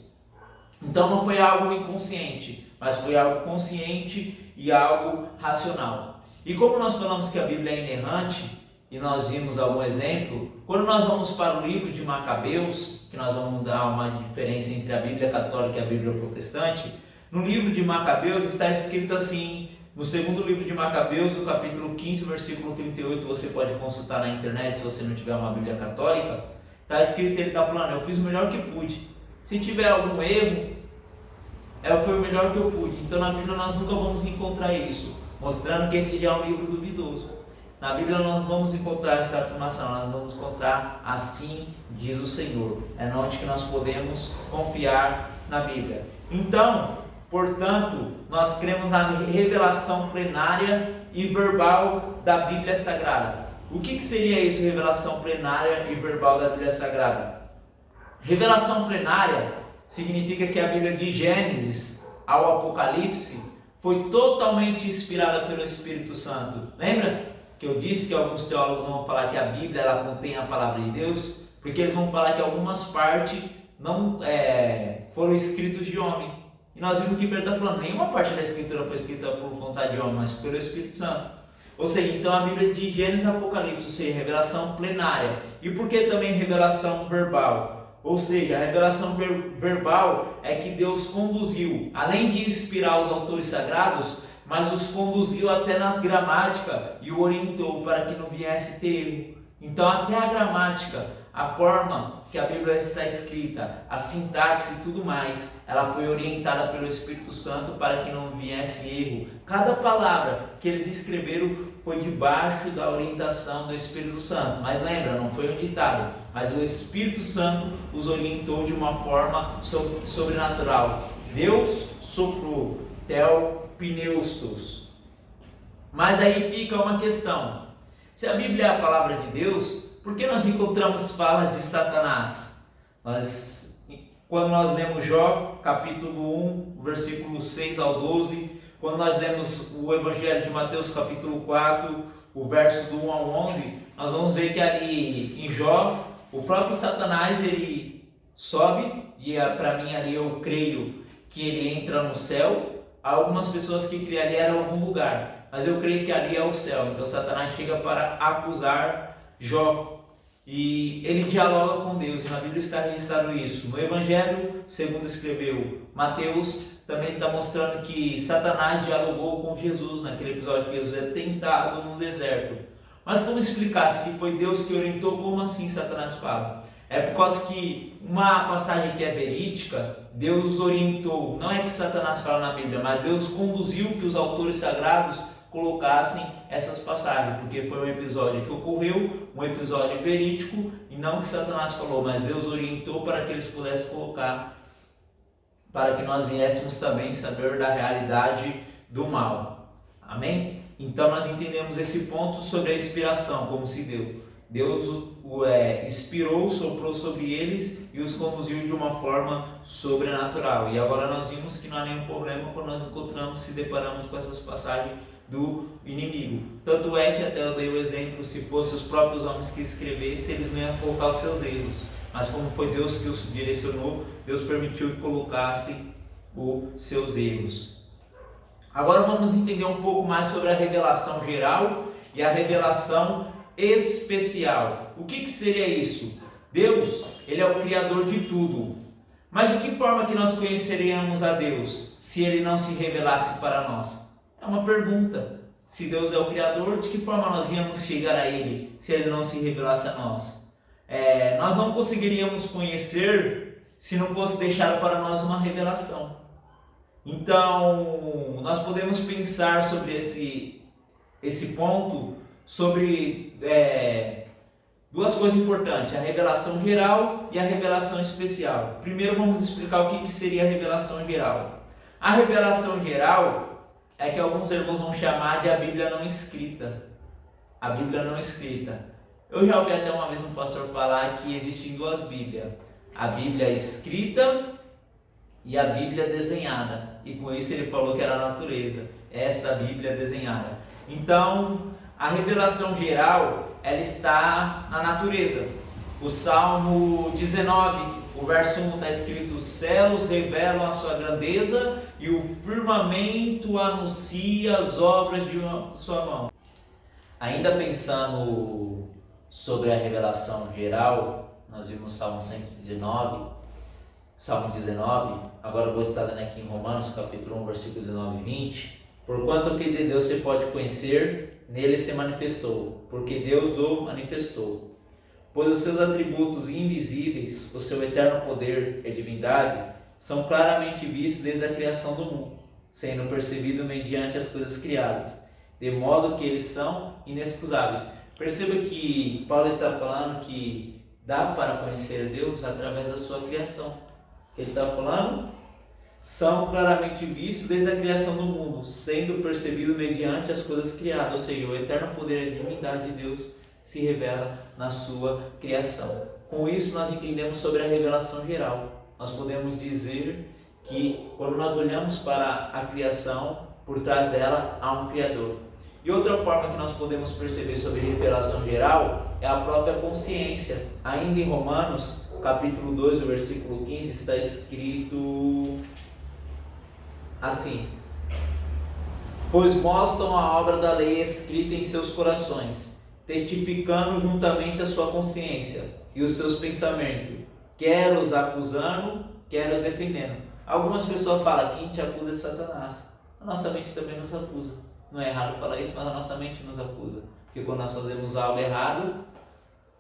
Então não foi algo inconsciente, mas foi algo consciente e algo racional. E como nós falamos que a Bíblia é inerrante, e nós vimos algum exemplo, quando nós vamos para o livro de Macabeus, que nós vamos dar uma diferença entre a Bíblia católica e a Bíblia protestante, no livro de Macabeus está escrito assim, no 2º livro de Macabeus, no capítulo 15, versículo 38, você pode consultar na internet se você não tiver uma Bíblia católica, está escrito, ele está falando, eu fiz o melhor que pude, se tiver algum erro, foi o melhor que eu pude. Então na Bíblia nós nunca vamos encontrar isso, mostrando que esse já é um livro duvidoso. Na Bíblia nós vamos encontrar essa afirmação, nós vamos encontrar assim diz o Senhor. É onde que nós podemos confiar na Bíblia. Então, portanto, nós cremos na revelação plenária e verbal da Bíblia Sagrada. O que seria isso, revelação plenária e verbal da Bíblia Sagrada? Revelação plenária significa que a Bíblia de Gênesis ao Apocalipse foi totalmente inspirada pelo Espírito Santo. Lembra que eu disse que alguns teólogos vão falar que a Bíblia ela contém a palavra de Deus? Porque eles vão falar que algumas partes não foram escritas de homem. E nós vimos que Pedro está falando, nenhuma parte da Escritura foi escrita por vontade de homem, mas pelo Espírito Santo. Ou seja, então a Bíblia de Gênesis e Apocalipse, ou seja, revelação plenária. E por que também revelação verbal? Ou seja, a revelação verbal é que Deus conduziu, além de inspirar os autores sagrados, mas os conduziu até nas gramáticas e o orientou para que não viesse ter erro. Então até a gramática, a forma que a Bíblia está escrita, a sintaxe e tudo mais, ela foi orientada pelo Espírito Santo para que não viesse erro. Cada palavra que eles escreveram foi debaixo da orientação do Espírito Santo. Mas lembra, não foi um ditado, mas o Espírito Santo os orientou de uma forma sobrenatural. Deus soprou, Theopneustos. Mas aí fica uma questão. Se a Bíblia é a palavra de Deus, por que nós encontramos falas de Satanás? Quando nós lemos Jó, capítulo 1, versículo 6 ao 12, quando nós lemos o Evangelho de Mateus, capítulo 4, o verso do 1 ao 11, nós vamos ver que ali em Jó, o próprio Satanás, ele sobe, e para mim ali eu creio que ele entra no céu. Há algumas pessoas que criam ali era algum lugar, mas eu creio que ali é o céu. Então Satanás chega para acusar Jó e ele dialoga com Deus, e na Bíblia está registrado isso. No Evangelho, segundo escreveu Mateus, também está mostrando que Satanás dialogou com Jesus naquele episódio que Jesus é tentado no deserto. Mas como explicar se foi Deus que orientou? Como assim Satanás fala? É por causa que uma passagem que é verídica, Deus os orientou. Não é que Satanás fala na Bíblia, mas Deus conduziu que os autores sagrados colocassem essas passagens, porque foi um episódio que ocorreu, um episódio verídico, e não que Satanás falou, mas Deus orientou para que eles pudessem colocar para que nós viéssemos também saber da realidade do mal. Amém? Então nós entendemos esse ponto sobre a inspiração, como se deu. Deus inspirou, soprou sobre eles e os conduziu de uma forma sobrenatural. E agora nós vimos que não há nenhum problema quando nós encontramos, se deparamos com essas passagens do inimigo. Tanto é que até eu dei o exemplo, se fossem os próprios homens que escrevessem, eles não iam colocar os seus erros. Mas como foi Deus que os direcionou, Deus permitiu que colocassem os seus erros. Agora vamos entender um pouco mais sobre a revelação geral e a revelação especial. O que seria isso? Deus, Ele é o Criador de tudo. Mas de que forma que nós conheceríamos a Deus se Ele não se revelasse para nós? É uma pergunta. Se Deus é o Criador, de que forma nós íamos chegar a Ele se Ele não se revelasse a nós? Nós não conseguiríamos conhecer se não fosse deixado para nós uma revelação. Então, nós podemos pensar sobre esse ponto, sobre duas coisas importantes, a revelação geral e a revelação especial. Primeiro vamos explicar o que seria a revelação geral. A revelação geral é que alguns irmãos vão chamar de a Bíblia não escrita. A Bíblia não escrita. Eu já ouvi até uma vez um pastor falar que existem duas Bíblias. A Bíblia escrita e a Bíblia desenhada. E com isso ele falou que era a natureza. Essa Bíblia desenhada. Então, a revelação geral, ela está na natureza. O Salmo 19, o verso 1 está escrito: os céus revelam a sua grandeza e o firmamento anuncia as obras de sua mão. Ainda pensando sobre a revelação geral, nós vimos Salmo 119, Salmo 19, agora eu vou estar lendo aqui em Romanos, capítulo 1, versículos 19 e 20. Porquanto o que de Deus você pode conhecer, nele se manifestou, porque Deus o manifestou. Pois os seus atributos invisíveis, o seu eterno poder e divindade, são claramente vistos desde a criação do mundo, sendo percebidos mediante as coisas criadas, de modo que eles são inexcusáveis. Perceba que Paulo está falando que dá para conhecer Deus através da sua criação. Ele está falando, são claramente vistos desde a criação do mundo, sendo percebido mediante as coisas criadas, ou seja, o eterno poder e a divindade de Deus se revela na sua criação. Com isso nós entendemos sobre a revelação geral. Nós podemos dizer que quando nós olhamos para a criação, por trás dela há um Criador. E outra forma que nós podemos perceber sobre a revelação geral é a própria consciência. Ainda em Romanos, capítulo 2, versículo 15, está escrito assim: pois mostram a obra da lei escrita em seus corações, testificando juntamente a sua consciência e os seus pensamentos, quer os acusando, quer os defendendo. Algumas pessoas falam que quem te acusa é Satanás. A nossa mente também nos acusa. Não é errado falar isso, mas a nossa mente nos acusa. Porque quando nós fazemos algo errado,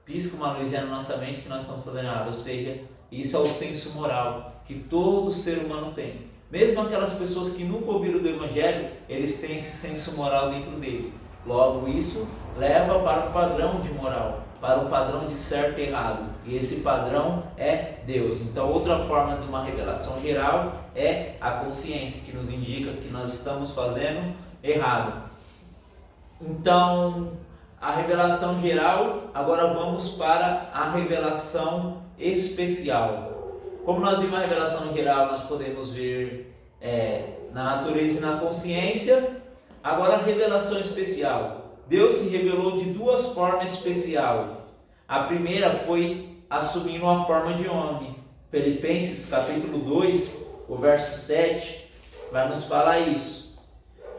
pisca uma luzinha na nossa mente que nós estamos fazendo errado. Ou seja, isso é o senso moral que todo ser humano tem. Mesmo aquelas pessoas que nunca ouviram do Evangelho, eles têm esse senso moral dentro dele. Logo, isso leva para um padrão de moral, para um padrão de certo e errado. E esse padrão é Deus. Então, outra forma de uma revelação geral é a consciência, que nos indica que nós estamos fazendo errado. Então, a revelação geral, agora vamos para a revelação especial. Como nós vimos a revelação geral, nós podemos ver na natureza e na consciência. Agora a revelação especial. Deus se revelou de duas formas especiais. A primeira foi assumindo a forma de homem. Filipenses capítulo 2, o verso 7, vai nos falar isso.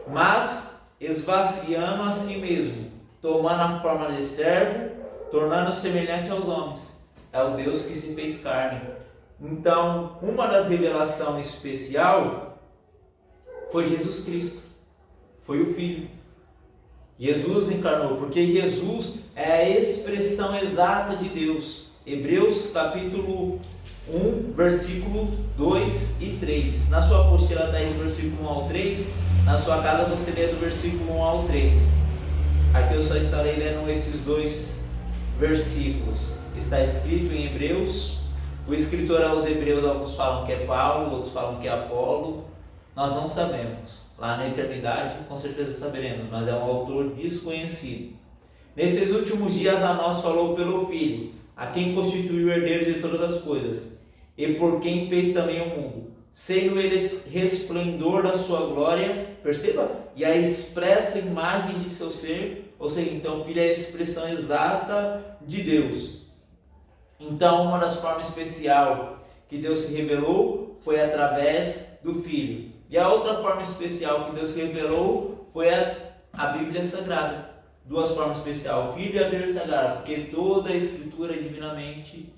Mas esvaziando a si mesmo, tomando a forma de servo, tornando-se semelhante aos homens. É o Deus que se fez carne. Então, uma das revelações especial foi Jesus Cristo. Foi o Filho. Jesus encarnou, porque Jesus é a expressão exata de Deus. Hebreus capítulo 1, versículo 2 e 3. Na sua apostila está aí do versículo 1 ao 3. Na sua casa você lê do versículo 1 ao 3. Aqui eu só estarei lendo esses dois versículos. Está escrito em Hebreus, O escritor aos Hebreus, alguns falam que é Paulo, outros falam que é Apolo. Nós não sabemos. Lá na eternidade, com certeza saberemos, mas é um autor desconhecido. Nesses últimos dias a nós falou pelo Filho, a quem constituiu herdeiro de todas as coisas, e por quem fez também o mundo, sendo ele resplendor da sua glória, perceba, e a expressa imagem de seu ser, ou seja, então o Filho é a expressão exata de Deus. Então, uma das formas especial que Deus se revelou foi através do Filho. E a outra forma especial que Deus se revelou foi a Bíblia Sagrada. Duas formas especiais, o Filho e a Bíblia Sagrada, porque toda a Escritura é divinamente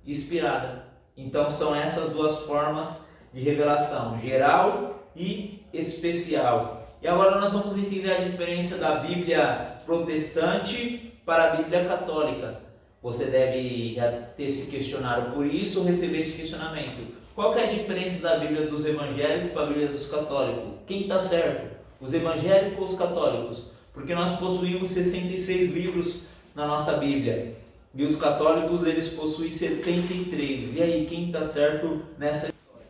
inspirada. Então, são essas duas formas de revelação, geral e especial. E agora nós vamos entender a diferença da Bíblia protestante para a Bíblia católica. Você deve já ter se questionado por isso ou receber esse questionamento. Qual que é a diferença da Bíblia dos evangélicos para a Bíblia dos católicos? Quem está certo? Os evangélicos ou os católicos? Porque nós possuímos 66 livros na nossa Bíblia. E os católicos, eles possuem 73. E aí, quem está certo nessa história?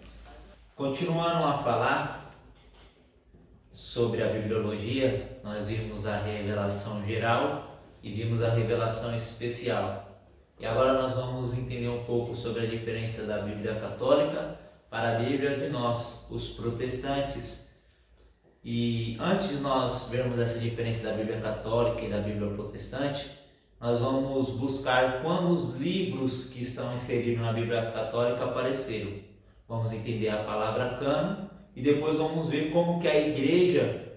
Continuando a falar sobre a bibliologia, nós vimos a revelação geral e vimos a revelação especial. E agora nós vamos entender um pouco sobre a diferença da Bíblia católica para a Bíblia de nós, os protestantes. E antes de nós vermos essa diferença da Bíblia católica e da Bíblia protestante, nós vamos buscar quando os livros que estão inseridos na Bíblia católica apareceram. Vamos entender a palavra cânon e depois vamos ver como que a igreja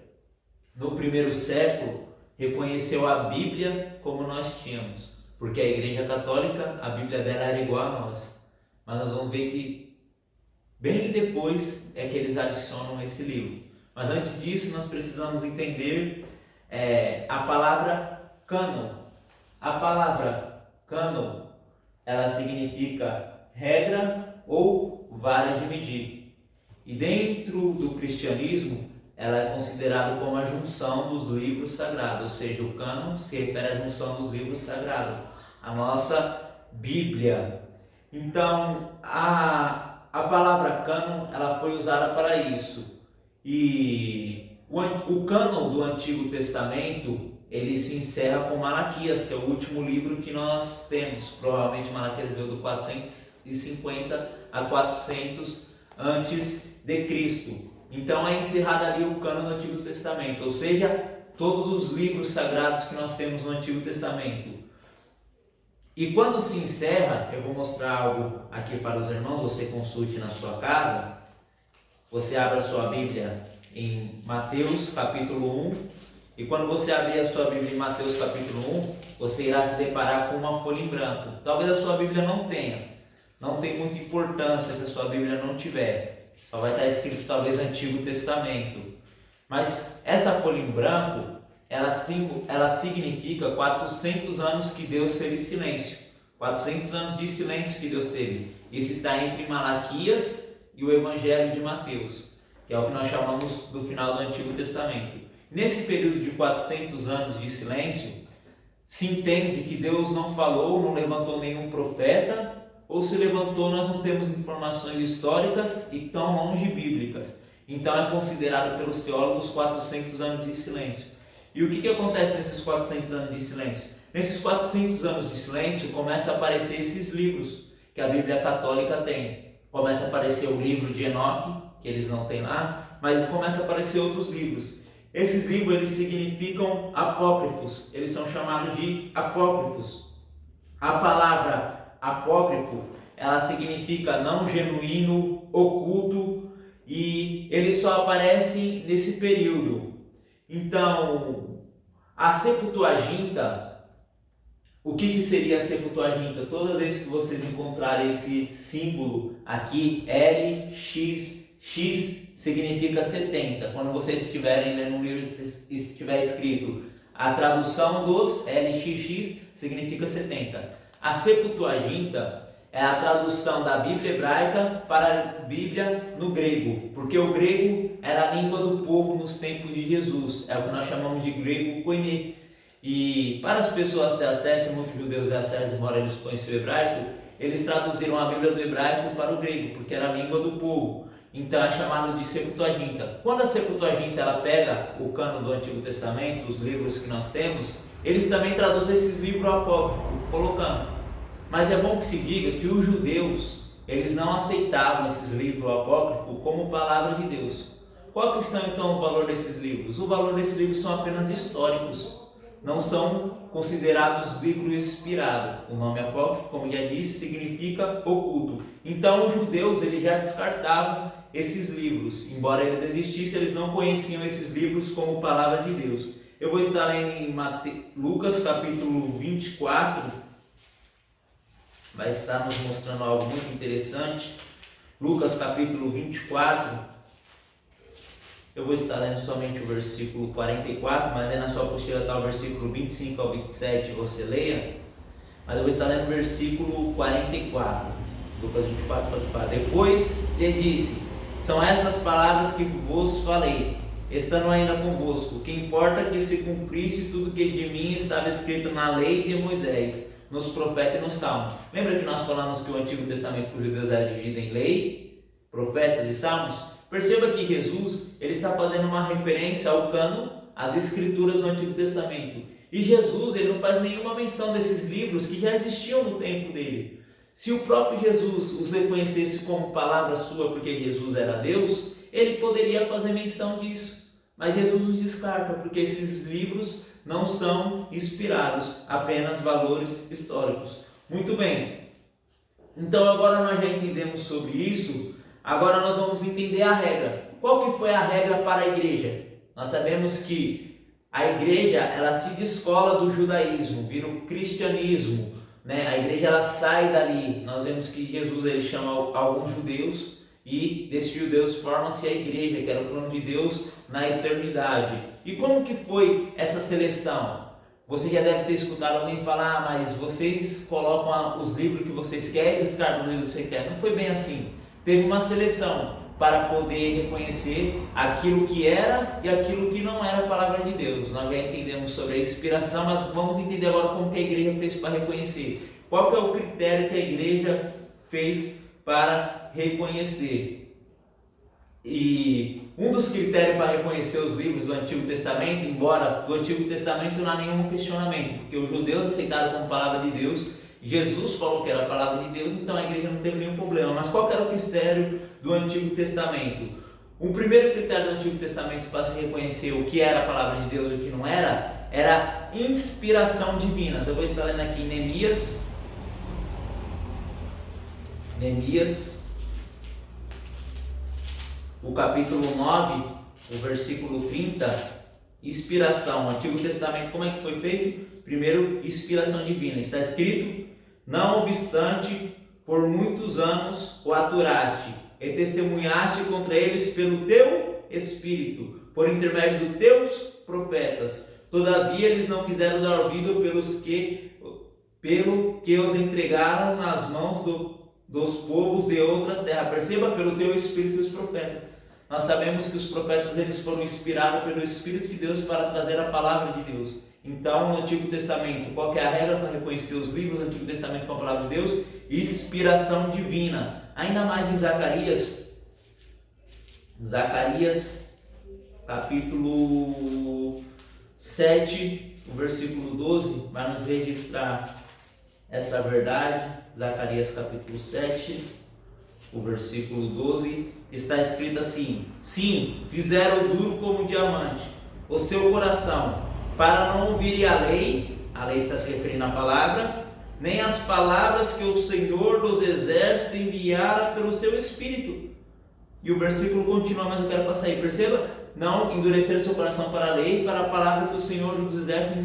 no primeiro século reconheceu a Bíblia como nós tínhamos. Porque a igreja católica, a Bíblia dela era igual a nós. Mas nós vamos ver que bem depois é que eles adicionam esse livro. Mas antes disso nós precisamos entender a palavra cânon. A palavra cânon, ela significa regra ou vara de medir. E dentro do cristianismo, ela é considerada como a junção dos livros sagrados, ou seja, o cânon se refere à junção dos livros sagrados, a nossa Bíblia. Então, a palavra cânon, ela foi usada para isso. E o cânon do Antigo Testamento, ele se encerra com Malaquias, que é o último livro que nós temos. Provavelmente Malaquias veio do 450 a 400 antes de Cristo. Então é encerrado ali o cânon do Antigo Testamento, ou seja, todos os livros sagrados que nós temos no Antigo Testamento. E quando se encerra, eu vou mostrar algo aqui para os irmãos, você consulte na sua casa. Você abre a sua Bíblia em Mateus capítulo 1, e quando você abrir a sua Bíblia em Mateus capítulo 1, você irá se deparar com uma folha em branco. Talvez a sua Bíblia não tem muita importância se a sua Bíblia não tiver. Só vai estar escrito talvez Antigo Testamento. Mas essa folha em branco, ela significa 400 anos que Deus teve silêncio. 400 anos de silêncio que Deus teve. Isso está entre Malaquias e o Evangelho de Mateus, que é o que nós chamamos do final do Antigo Testamento. Nesse período de 400 anos de silêncio, se entende que Deus não falou, não levantou nenhum profeta, ou se levantou, nós não temos informações históricas e tão longe bíblicas. Então é considerado pelos teólogos 400 anos de silêncio. E o que acontece nesses 400 anos de silêncio? Nesses 400 anos de silêncio começa a aparecer esses livros que a Bíblia católica tem. Começa a aparecer o livro de Enoque, que eles não têm lá, mas começa a aparecer outros livros. Esses livros, eles significam apócrifos, eles são chamados de apócrifos. A palavra apócrifo, ela significa não genuíno, oculto, e ele só aparece nesse período. Então, a Septuaginta, o que seria a Septuaginta? Toda vez que vocês encontrarem esse símbolo aqui, L, X, X significa 70. Quando vocês estiverem lendo um livro e estiver escrito a tradução dos LXX, significa 70. A Septuaginta é a tradução da Bíblia hebraica para a Bíblia no grego, porque o grego era a língua do povo nos tempos de Jesus, é o que nós chamamos de grego koiné. E para as pessoas terem acesso, muitos judeus têm acesso, embora eles conheçam o hebraico, eles traduziram a Bíblia do hebraico para o grego, porque era a língua do povo. Então é chamado de Septuaginta. Quando a Septuaginta ela pega o cano do Antigo Testamento, os livros que nós temos, eles também traduzem esses livros apócrifos, colocando. Mas é bom que se diga que os judeus, eles não aceitavam esses livros apócrifos como palavra de Deus. Qual que são então o valor desses livros? O valor desses livros são apenas históricos. Não são considerados livros inspirados. O nome apócrifo, como já disse, significa oculto. Então os judeus eles já descartavam esses livros. Embora eles existissem, eles não conheciam esses livros como palavra de Deus. Eu vou estar lendo em Lucas capítulo 24. Vai estar nos mostrando algo muito interessante. Lucas capítulo 24. Eu vou estar lendo somente o versículo 44, mas aí na sua apostila está o versículo 25 ao 27, você leia. Mas eu vou estar lendo o versículo 44, Lucas 24, 44. Depois ele disse: são estas palavras que vos falei, estando ainda convosco. O que importa é que se cumprisse tudo que de mim estava escrito na lei de Moisés, nos profetas e no Salmo. Lembra que nós falamos que o Antigo Testamento para os judeus era dividido em lei, profetas e salmos? Perceba que Jesus ele está fazendo uma referência ao cano, às escrituras do Antigo Testamento. E Jesus ele não faz nenhuma menção desses livros que já existiam no tempo dele. Se o próprio Jesus os reconhecesse como palavra sua porque Jesus era Deus, ele poderia fazer menção disso. Mas Jesus os descarta porque esses livros não são inspirados, apenas valores históricos. Muito bem. Então agora nós já entendemos sobre isso. Agora nós vamos entender a regra. Qual que foi a regra para a igreja? Nós sabemos que a igreja ela se descola do judaísmo, vira o cristianismo, né? A igreja ela sai dali. Nós vemos que Jesus ele chama alguns judeus e desses judeus forma-se a igreja, que era o plano de Deus na eternidade. E como que foi essa seleção? Você já deve ter escutado alguém falar: mas vocês colocam os livros que vocês querem e descartam os livros que você quer. Não foi bem assim. Teve uma seleção para poder reconhecer aquilo que era e aquilo que não era a palavra de Deus. Nós já entendemos sobre a inspiração, mas vamos entender agora como que a igreja fez para reconhecer. Qual que é o critério que a igreja fez para reconhecer? E um dos critérios para reconhecer os livros do Antigo Testamento, embora do Antigo Testamento não há nenhum questionamento, porque os judeus aceitaram como palavra de Deus, Jesus falou que era a palavra de Deus, então a igreja não teve nenhum problema. Mas qual era o critério do Antigo Testamento? O primeiro critério do Antigo Testamento para se reconhecer o que era a palavra de Deus e o que não era inspiração divina. Eu vou estar lendo aqui em Neemias, o capítulo 9, o versículo 30, inspiração. O Antigo Testamento, como é que foi feito? Primeiro, inspiração divina. Está escrito: não obstante, por muitos anos o aturaste e testemunhaste contra eles pelo teu Espírito, por intermédio dos teus profetas. Todavia eles não quiseram dar ouvido pelo que os entregaram nas mãos dos povos de outras terras. Perceba, pelo teu Espírito os profetas. Nós sabemos que os profetas eles foram inspirados pelo Espírito de Deus para trazer a palavra de Deus. Então, no Antigo Testamento, qual que é a regra para reconhecer os livros do Antigo Testamento com a palavra de Deus? Inspiração divina. Ainda mais em Zacarias, capítulo 7, o versículo 12, vai nos registrar essa verdade. Zacarias, capítulo 7, o versículo 12, está escrito assim: sim, fizeram duro como diamante o seu coração, para não ouvirem a lei está se referindo à palavra, nem as palavras que o Senhor dos Exércitos enviara pelo seu Espírito. E o versículo continua, mas eu quero passar aí. Perceba, não endurecer seu coração para a lei, para a palavra que o Senhor dos Exércitos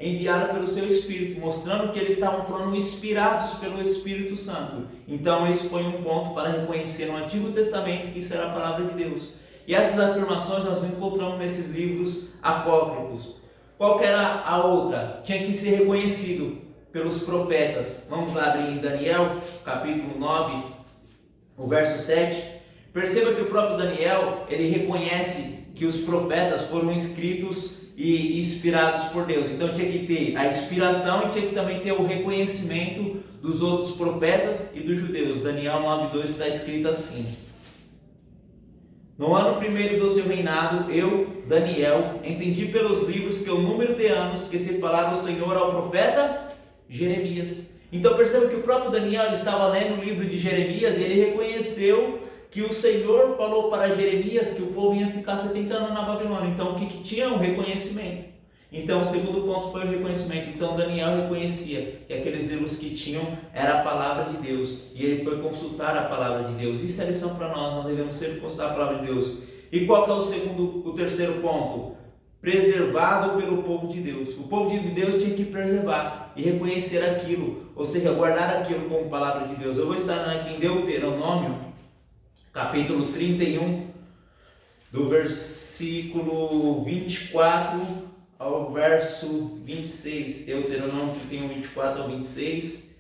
enviara pelo seu Espírito, mostrando que eles estavam falando inspirados pelo Espírito Santo. Então esse foi um ponto para reconhecer no Antigo Testamento que isso era a palavra de Deus. E essas afirmações nós encontramos nesses livros apócrifos. Qual que era a outra? Tinha que ser reconhecido pelos profetas. Vamos lá abrir em Daniel, capítulo 9, o verso 7. Perceba que o próprio Daniel, ele reconhece que os profetas foram escritos e inspirados por Deus. Então tinha que ter a inspiração e tinha que também ter o reconhecimento dos outros profetas e dos judeus. Daniel 9:2 está escrito assim: no ano primeiro do seu reinado, eu, Daniel, entendi pelos livros que o número de anos que se falara o Senhor ao profeta Jeremias. Então perceba que o próprio Daniel ele estava lendo o livro de Jeremias e ele reconheceu que o Senhor falou para Jeremias que o povo ia ficar 70 anos na Babilônia. Então o que tinha? Um reconhecimento. Então o segundo ponto foi o reconhecimento. Então Daniel reconhecia que aqueles livros que tinham era a palavra de Deus. E ele foi consultar a palavra de Deus. Isso é lição para nós devemos sempre consultar a palavra de Deus. E qual que é o terceiro ponto? Preservado pelo povo de Deus. O povo de Deus tinha que preservar e reconhecer aquilo, ou seja, guardar aquilo como palavra de Deus. Eu vou estar aqui em Deuteronômio, capítulo 31, do versículo 24 ao verso 26. Deuteronômio 31, 24 ao 26,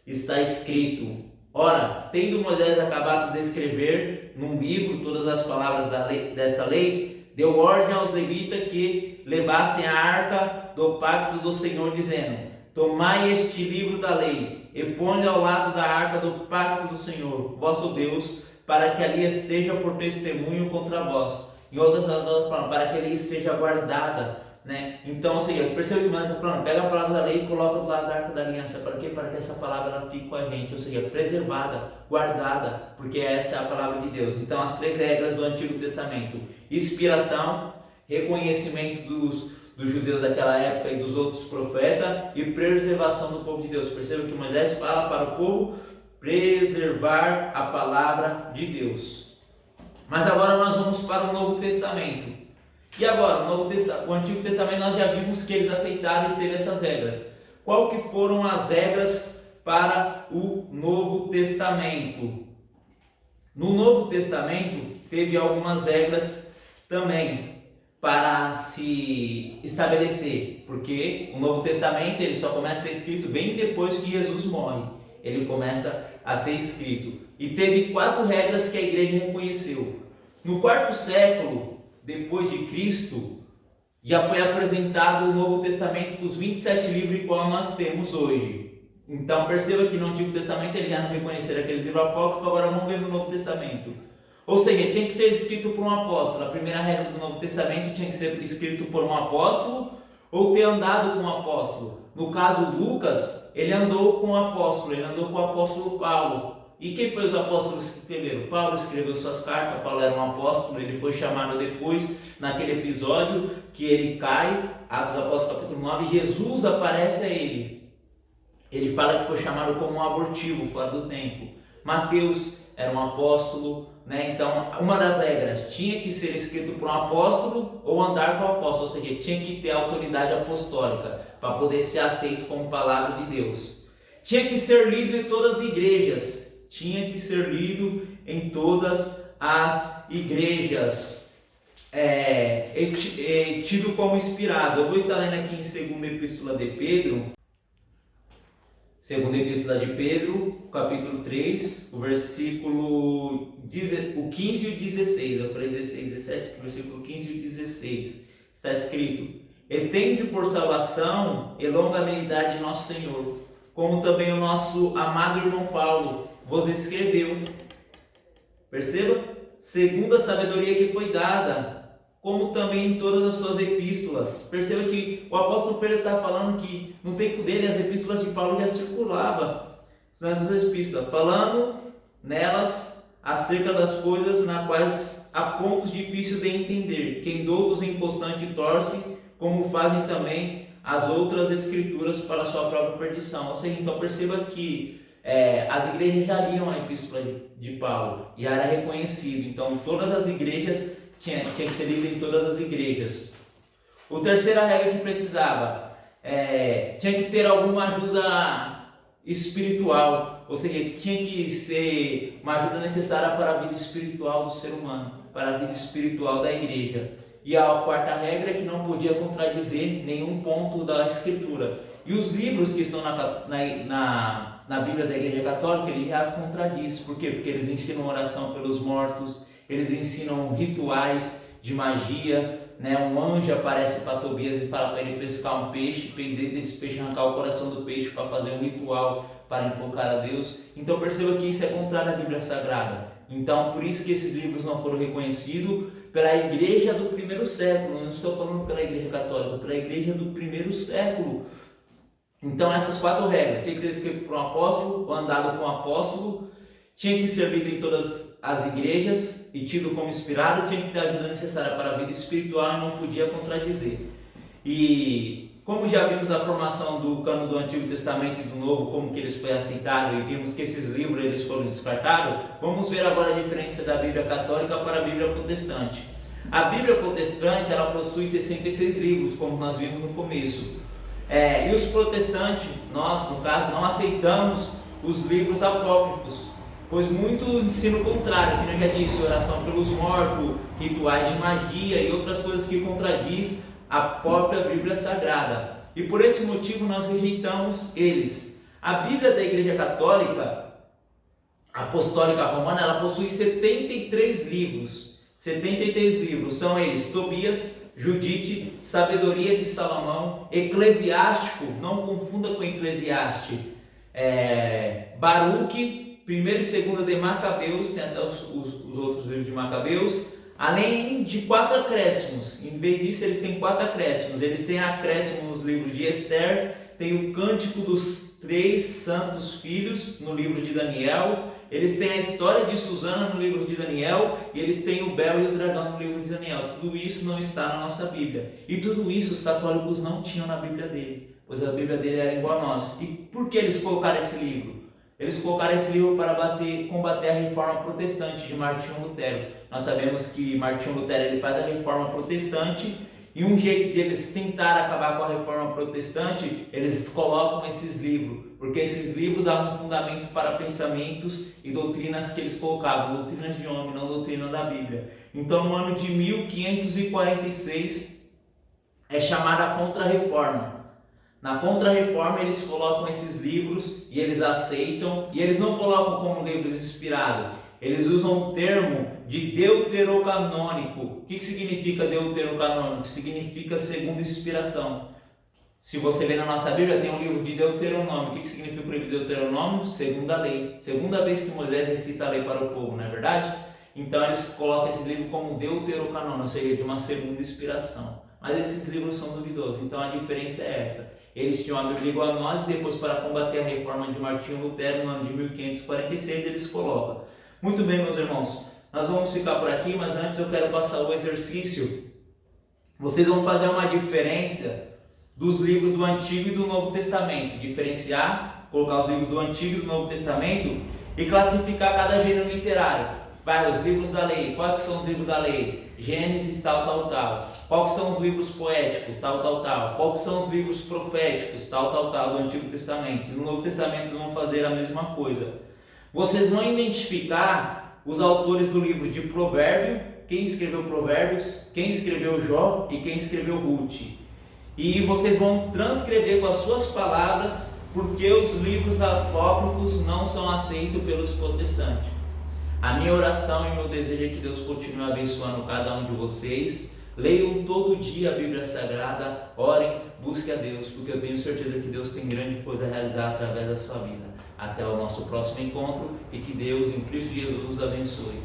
está escrito: ora, tendo Moisés acabado de escrever num livro todas as palavras desta lei, deu ordem aos levitas que levassem a arca do pacto do Senhor, dizendo: tomai este livro da lei e põe ao lado da arca do pacto do Senhor, vosso Deus, para que ali esteja por testemunho contra vós. Em outras palavras, para que ali esteja guardada. Então, ou seja, perceba que mais está falando, pega a palavra da lei e coloca do lado da arca da aliança. Para quê? Para que essa palavra ela fique com a gente, ou seja, preservada, guardada, porque essa é a palavra de Deus. Então, as três regras do Antigo Testamento: inspiração, reconhecimento dos judeus daquela época e dos outros profetas, e preservação do povo de Deus. Perceba que Moisés fala para o povo preservar a palavra de Deus. Mas agora nós vamos para o Novo Testamento. E agora, o Antigo Testamento nós já vimos que eles aceitaram e teve essas regras. Qual que foram as regras para o Novo Testamento? No Novo Testamento teve algumas regras também para se estabelecer, porque o Novo Testamento ele só começa a ser escrito bem depois que Jesus morre. Ele começa a ser escrito. E teve 4 regras que a igreja reconheceu. No 4º século depois de Cristo, já foi apresentado o Novo Testamento com os 27 livros igual nós temos hoje. Então perceba que no Antigo Testamento eles já não reconheceram aqueles livros apócrifos, agora vamos ver no Novo Testamento. Ou seja, tinha que ser escrito por um apóstolo. A primeira regra do Novo Testamento tinha que ser escrito por um apóstolo ou ter andado com um apóstolo. No caso Lucas, ele andou com um apóstolo, ele andou com o apóstolo Paulo. E quem foi os apóstolos que escreveram? Paulo escreveu suas cartas, Paulo era um apóstolo, ele foi chamado depois, naquele episódio que ele cai, Atos dos Apóstolos capítulo 9, Jesus aparece a ele. Ele fala que foi chamado como um abortivo, fora do tempo. Mateus era um apóstolo, Então, uma das regras, tinha que ser escrito por um apóstolo ou andar com o apóstolo, ou seja, tinha que ter autoridade apostólica para poder ser aceito como palavra de Deus. Tinha que ser lido em todas as igrejas. Tinha que ser lido em todas as igrejas, tido como inspirado. Eu vou estar lendo aqui em 2ª Epístola de Pedro, 2ª Epístola de Pedro, capítulo 3, o versículo 15 e o 16. Eu falei 16, 17, versículo 15 e o 16. Está escrito: e tende por salvação e longanimidade de nosso Senhor, como também o nosso amado irmão Paulo vos escreveu. Perceba? Segundo a sabedoria que foi dada, como também em todas as suas epístolas. Perceba que o apóstolo Pedro está falando que no tempo dele as epístolas de Paulo já circulavam nas suas epístolas, falando nelas acerca das coisas nas quais há pontos difíceis de entender, que em doutos inconstante torce, como fazem também as outras escrituras para a sua própria perdição. Ou seja, então perceba que as igrejas já liam a epístola de Paulo e era reconhecido. Então todas as igrejas tinha que ser lido em todas as igrejas. A terceira regra que precisava tinha que ter alguma ajuda espiritual, ou seja, tinha que ser uma ajuda necessária para a vida espiritual do ser humano, para a vida espiritual da igreja. E a 4ª regra é que não podia contradizer nenhum ponto da escritura. E os livros que estão na Bíblia da Igreja Católica, ele já contradiz. Por quê? Porque eles ensinam oração pelos mortos, eles ensinam rituais de magia, Um anjo aparece para Tobias e fala para ele pescar um peixe, prender desse peixe, arrancar o coração do peixe para fazer um ritual para enfocar a Deus. Então perceba que isso é contrário à Bíblia Sagrada. Então por isso que esses livros não foram reconhecidos pela igreja do primeiro século. Não estou falando pela igreja católica, pela igreja do primeiro século. Então essas 4 regras: tinha que ser escrito por um apóstolo, ou andado com um apóstolo, tinha que ser lido em todas as igrejas e tido como inspirado, tinha que ter a ajuda necessária para a vida espiritual e não podia contradizer. E como já vimos a formação do cano do Antigo Testamento e do Novo, como que eles foram aceitados, e vimos que esses livros eles foram descartados, vamos ver agora a diferença da Bíblia Católica para a Bíblia Protestante. A Bíblia Protestante ela possui 66 livros, como nós vimos no começo. E os protestantes, nós no caso, não aceitamos os livros apócrifos, pois muito ensino contrário, que eu já disse, oração pelos mortos, rituais de magia e outras coisas que contradiz a própria Bíblia Sagrada. E por esse motivo nós rejeitamos eles. A Bíblia da Igreja Católica Apostólica Romana, ela possui 73 livros. 73 livros, são eles: Tobias, Judite, Sabedoria de Salomão, Eclesiástico, não confunda com Eclesiastes, Baruque, 1º e 2º de Macabeus, tem até os outros livros de Macabeus, além de 4 acréscimos. Em vez disso, eles têm 4 acréscimos. Eles têm acréscimo nos livros de Esther, tem o Cântico dos 3 Santos Filhos no livro de Daniel, eles têm a história de Susana no livro de Daniel, e eles têm o Bel e o Dragão no livro de Daniel. Tudo isso não está na nossa Bíblia. E tudo isso os católicos não tinham na Bíblia dele, pois a Bíblia dele era igual a nós. E por que eles colocaram esse livro? Eles colocaram esse livro para combater a reforma protestante de Martinho Lutero. Nós sabemos que Martinho Lutero ele faz a reforma protestante, e um jeito deles tentar acabar com a reforma protestante, eles colocam esses livros, porque esses livros davam um fundamento para pensamentos e doutrinas que eles colocavam, doutrinas de homem, não doutrina da Bíblia. Então no ano de 1546 é chamada a Contra-Reforma. Na Contra-Reforma eles colocam esses livros e eles aceitam, e eles não colocam como livros inspirados, eles usam o termo de deuterocanônico. O que significa deuterocanônico? Significa segundo inspiração. Se você vê na nossa Bíblia, tem um livro de Deuteronômio. O que significa o livro de Deuteronômio? Segunda lei. Segunda vez que Moisés recita a lei para o povo, não é verdade? Então eles colocam esse livro como deuterocanônico, ou seja, de uma segunda inspiração. Mas esses livros são duvidosos, então a diferença é essa. Eles tinham a Bíblia igual a nós, e depois, para combater a reforma de Martinho Lutero no ano de 1546, eles colocam. Muito bem, meus irmãos, nós vamos ficar por aqui, mas antes eu quero passar o exercício. Vocês vão fazer uma diferença dos livros do Antigo e do Novo Testamento, diferenciar, colocar os livros do Antigo e do Novo Testamento e classificar cada gênero literário. Vai, os livros da lei, quais que são os livros da lei? Gênesis, tal, tal, tal. Quais que são os livros poéticos, tal, tal, tal. Quais que são os livros proféticos, tal, tal, tal, do Antigo Testamento. E no Novo Testamento vocês vão fazer a mesma coisa. Vocês vão identificar os autores do livro de Provérbio, quem escreveu Provérbios, quem escreveu Jó e quem escreveu Ruth. E vocês vão transcrever com as suas palavras, porque os livros apócrifos não são aceitos pelos protestantes. A minha oração e meu desejo é que Deus continue abençoando cada um de vocês. Leiam todo dia a Bíblia Sagrada, orem, busquem a Deus, porque eu tenho certeza que Deus tem grande coisa a realizar através da sua vida. Até o nosso próximo encontro e que Deus em Cristo Jesus os abençoe.